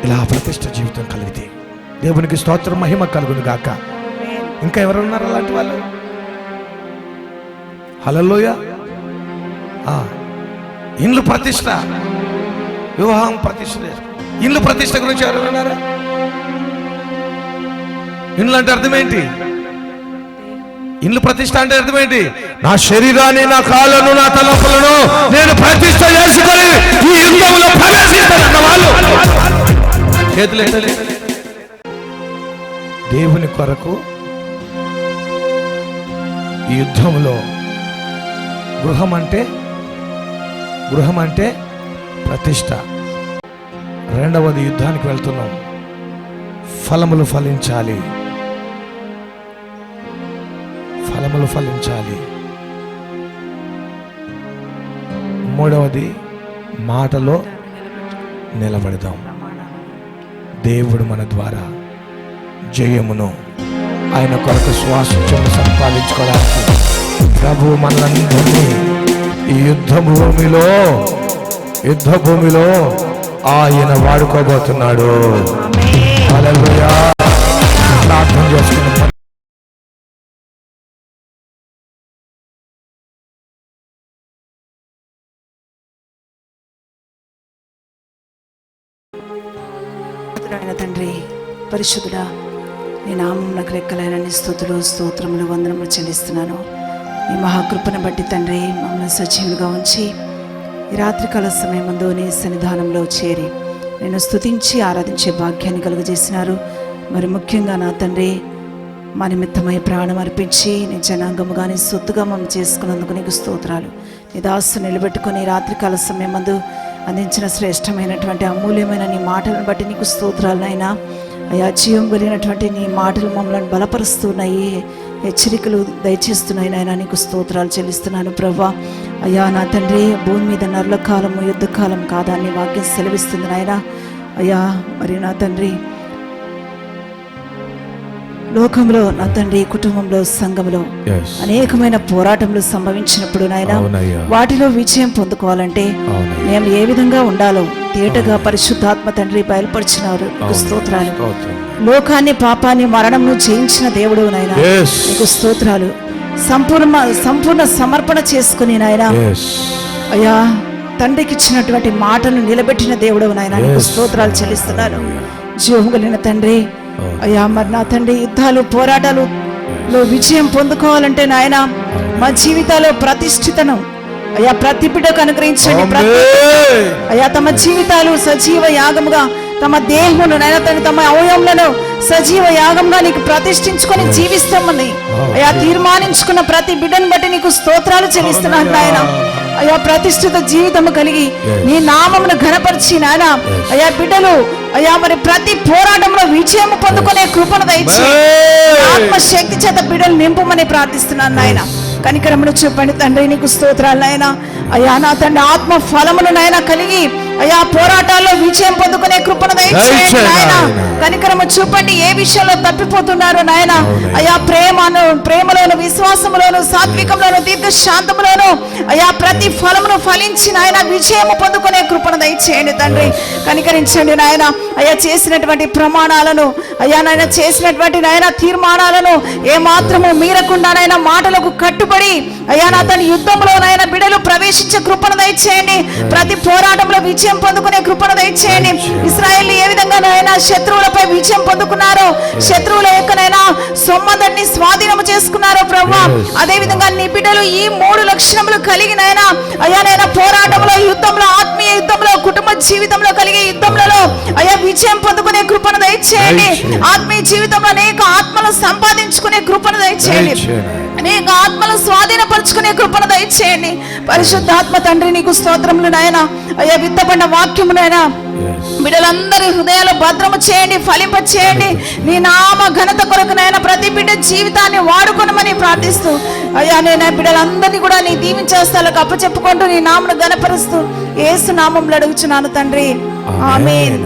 ఇలా ప్రతిష్ఠ జీవితం కలిగితే దేవునికి స్తోత్రం, మహిమ కలుగును గాక. ఇంకా ఎవరున్నారు అలాంటి వాళ్ళు? హల్లెలూయా. ఇండ్లు ప్రతిష్ఠ, వివాహం ప్రతిష్ఠ. ఇండ్లు ప్రతిష్ఠ గురించి ఎవరు విన్నారా? ఇండ్లు అంటే అర్థం ఏంటి? ఇండ్లు ప్రతిష్ఠ అంటే అర్థం ఏంటి? నా శరీరాన్ని, నా కాళ్ళను, నా తలపులను నేను ప్రతిష్ఠ చేసుకొని ఈ యుద్ధంలో ప్రవేశిస్తానన్న వాళ్ళు చేతులు ఎత్తలేదు. దేవుని కొరకు ఈ యుద్ధంలో గృహం అంటే ప్రతిష్ట. రెండవది, యుద్ధానికి వెళ్తున్నాం, ఫలములు ఫలించాలి. మూడవది, మాటలో నిలబడదాం. దేవుడు మన ద్వారా జయమును, ఆయన కొరకు స్వాస్థ్యము సంపాదించుకోవడానికి ప్రభు మనలందరినీ ఈ యుద్ధ భూమిలో ఆయన వాడుకోబోతున్నాడు. హల్లెలూయా. ప్రార్థన చేసుకున్నాం. తండ్రి పరిశుద్ధుడా, నీ నామమునకు లెక్కలైన నీ స్తుతులు స్తోత్రములు వందనములు చెల్లిస్తున్నాను. నీ మహాకృపను బట్టి తండ్రి మమ్మల్ని సజీవులుగా ఉంచి ఈ రాత్రికాల సమయమందు నీ సన్నిధానంలో చేరి నేను స్తుతించి ఆరాధించే భాగ్యాన్ని కలుగజేసినారు. మరి ముఖ్యంగా నా తండ్రి మా నిమిత్తమై ప్రాణం అర్పించి నీ జనాంగముగా నీ సొత్తుగా మమ్మల్ని చేసుకున్నందుకు నీకు స్తోత్రాలు. నీ దాసు నిలబెట్టుకుని రాత్రికాల సమయమందు అందించిన శ్రేష్టమైనటువంటి అమూల్యమైన నీ మాటలను బట్టి నీకు స్తోత్రాలనైనా. అయా, జీవం కలిగినటువంటి నీ మాటలు మమ్మల్ని బలపరుస్తున్నాయి, హెచ్చరికలు దయచేస్తున్నాయి నాయన. నీకు స్తోత్రాలు చెల్లిస్తున్నాను ప్రభా. అయ్యా నా తండ్రి, భూమి మీద నరుల కాలము యుద్ధకాలం కాదా నీ వాక్యం సెలవిస్తుంది నాయన. అయ్యా మరి నా తండ్రి, లోకంలో నా తండ్రి, కుటుంబంలో, సంఘంలో అనేకమైన పోరాటములు సంభవించినప్పుడు నాయన, వాటిలో విజయం పొందుకోవాలంటే మేము ఏ విధంగా ఉండాలో తేటగా పరిశుద్ధాత్మ తండ్రి బయలుపరిచినారు. నీకు స్తోత్రాలు. లోకాన్ని, పాపాన్ని, మరణంను జయించిన దేవుడు నాయన, నీకు స్తోత్రాలు. సంపూర్ణ సమర్పణ చేసుకుని నాయన, అయ్యా తండ్రికి ఇచ్చినటువంటి మాటను నిలబెట్టిన దేవుడు నాయన, నీకు స్తోత్రాలు చెల్లిస్తున్నాను. జీవం కలిగిన తండ్రి, అయ్యా మరి నా తండ్రి, యుద్ధాలు పోరాటాలలో విజయం పొందుకోవాలంటే నాయన మా జీవితాల్లో ప్రతిష్ఠితను అయ్యా ప్రతి బిడ్డకు అనుగ్రహించండి. అయ్యా తమ జీవితాలు సజీవ యాగముగా, తమ దేహమును నాయన తమ అవయవములను సజీవ యాగంగా నీకు ప్రతిష్ఠించుకొని జీవిస్తామని అయ్యా తీర్మానించుకున్న ప్రతి బిడ్డను బట్టి నీకు స్తోత్రాలు చెల్లిస్తున్నాను నాయన. అయ్యా ప్రతిష్ఠిత జీవితము కలిగి నీ నామమును ఘనపరిచి నాయన, అయ్యా బిడ్డలు అయ్యా మరి ప్రతి పోరాటంలో విజయం పొందుకునే కృపను దయచేసి ఆత్మశక్తి చేత బిడ్డలు నింపుమని ప్రార్థిస్తున్నాను నాయన. కనికరమును చూపండి తండ్రి, నీకు స్తోత్రాలు నాయన. అయ్యా నా తండ్రి, ఆత్మ ఫలమును నాయన కలిగి అయ్యా పోరాటాల్లో విజయం పొందుకునే కృపను దయచేయండి నాయన. కనికరము చూపండి, ఏ విషయంలో తప్పిపోతున్నారు నాయన. అయ్యా ప్రేమలోను, విశ్వాసములోను, సాత్వికంలోను, దీర్ఘశాంతములోను అయ్యా ప్రతి ఫలమును ఫలించి నాయన విజయము పొందుకునే కృపను దయచేయండి తండ్రి. కనికరించండి నాయన. అయ్యా చేసినటువంటి ప్రమాణాలను, అయ్యా నాయన చేసినటువంటి నాయన తీర్మానాలను ఏ మాత్రము మీరకుండా నాయన మాటలకు కట్టుబడి అయ్యా నా తన యుద్ధంలో నాయన బిడ్డలు ప్రవేశించే కృపను దయచేయండి. ప్రతి పోరాటంలో విజయం పొందుకునే కృపను దయచేయండి. ఇశ్రాయేల్ ఏ విధంగా నాయన శత్రువులపై విజయం పొందుకున్నారో, శత్రువుల యొక్కనైనా సొమ్మందరిని స్వాధీనము చేసుకున్నారో ప్రభు, అదే విధంగా నీ బిడ్డలు ఈ 3 లక్షణములు కలిగి నాయన అయ్యా నాయన పోరాటంలో, యుద్ధంలో, ఆత్మీయ యుద్ధంలో, కుటుంబ జీవితంలో కలిగే యుద్ధంలో అయ్యా విజయం పొందుకునే కృపను దయచేయండి. ఆత్మీయ జీవితంలో అనేక ఆత్మలు సంపాదించుకునే కృపను దయచేయండి. అనేక ఆత్మలు స్వాధీనపరుచుకునే కృపను దయచేయండి. పరిశుద్ధాత్మ తండ్రి, నీకు స్తోత్రములు నాయన. అయ్యా విత్తబడిన వాక్యము నాయన బిడ్డలందరి హృదయాలు భద్రము చేయండి, ఫలింప చేయండి. నీ నామ ఘనత కొరకు నాయన ప్రతి బిడ్డ జీవితాన్ని వాడుకొనమని ప్రార్థిస్తూ అయ్యా నేను బిడ్డలందరినీ కూడా నీ దీవించేస్తాలకు అప్పచెప్పుకుంటూ నీ నామను ఘనపరుస్తూ యేసు నామములో అడుగుచున్నాను తండ్రి. ఆమేన్.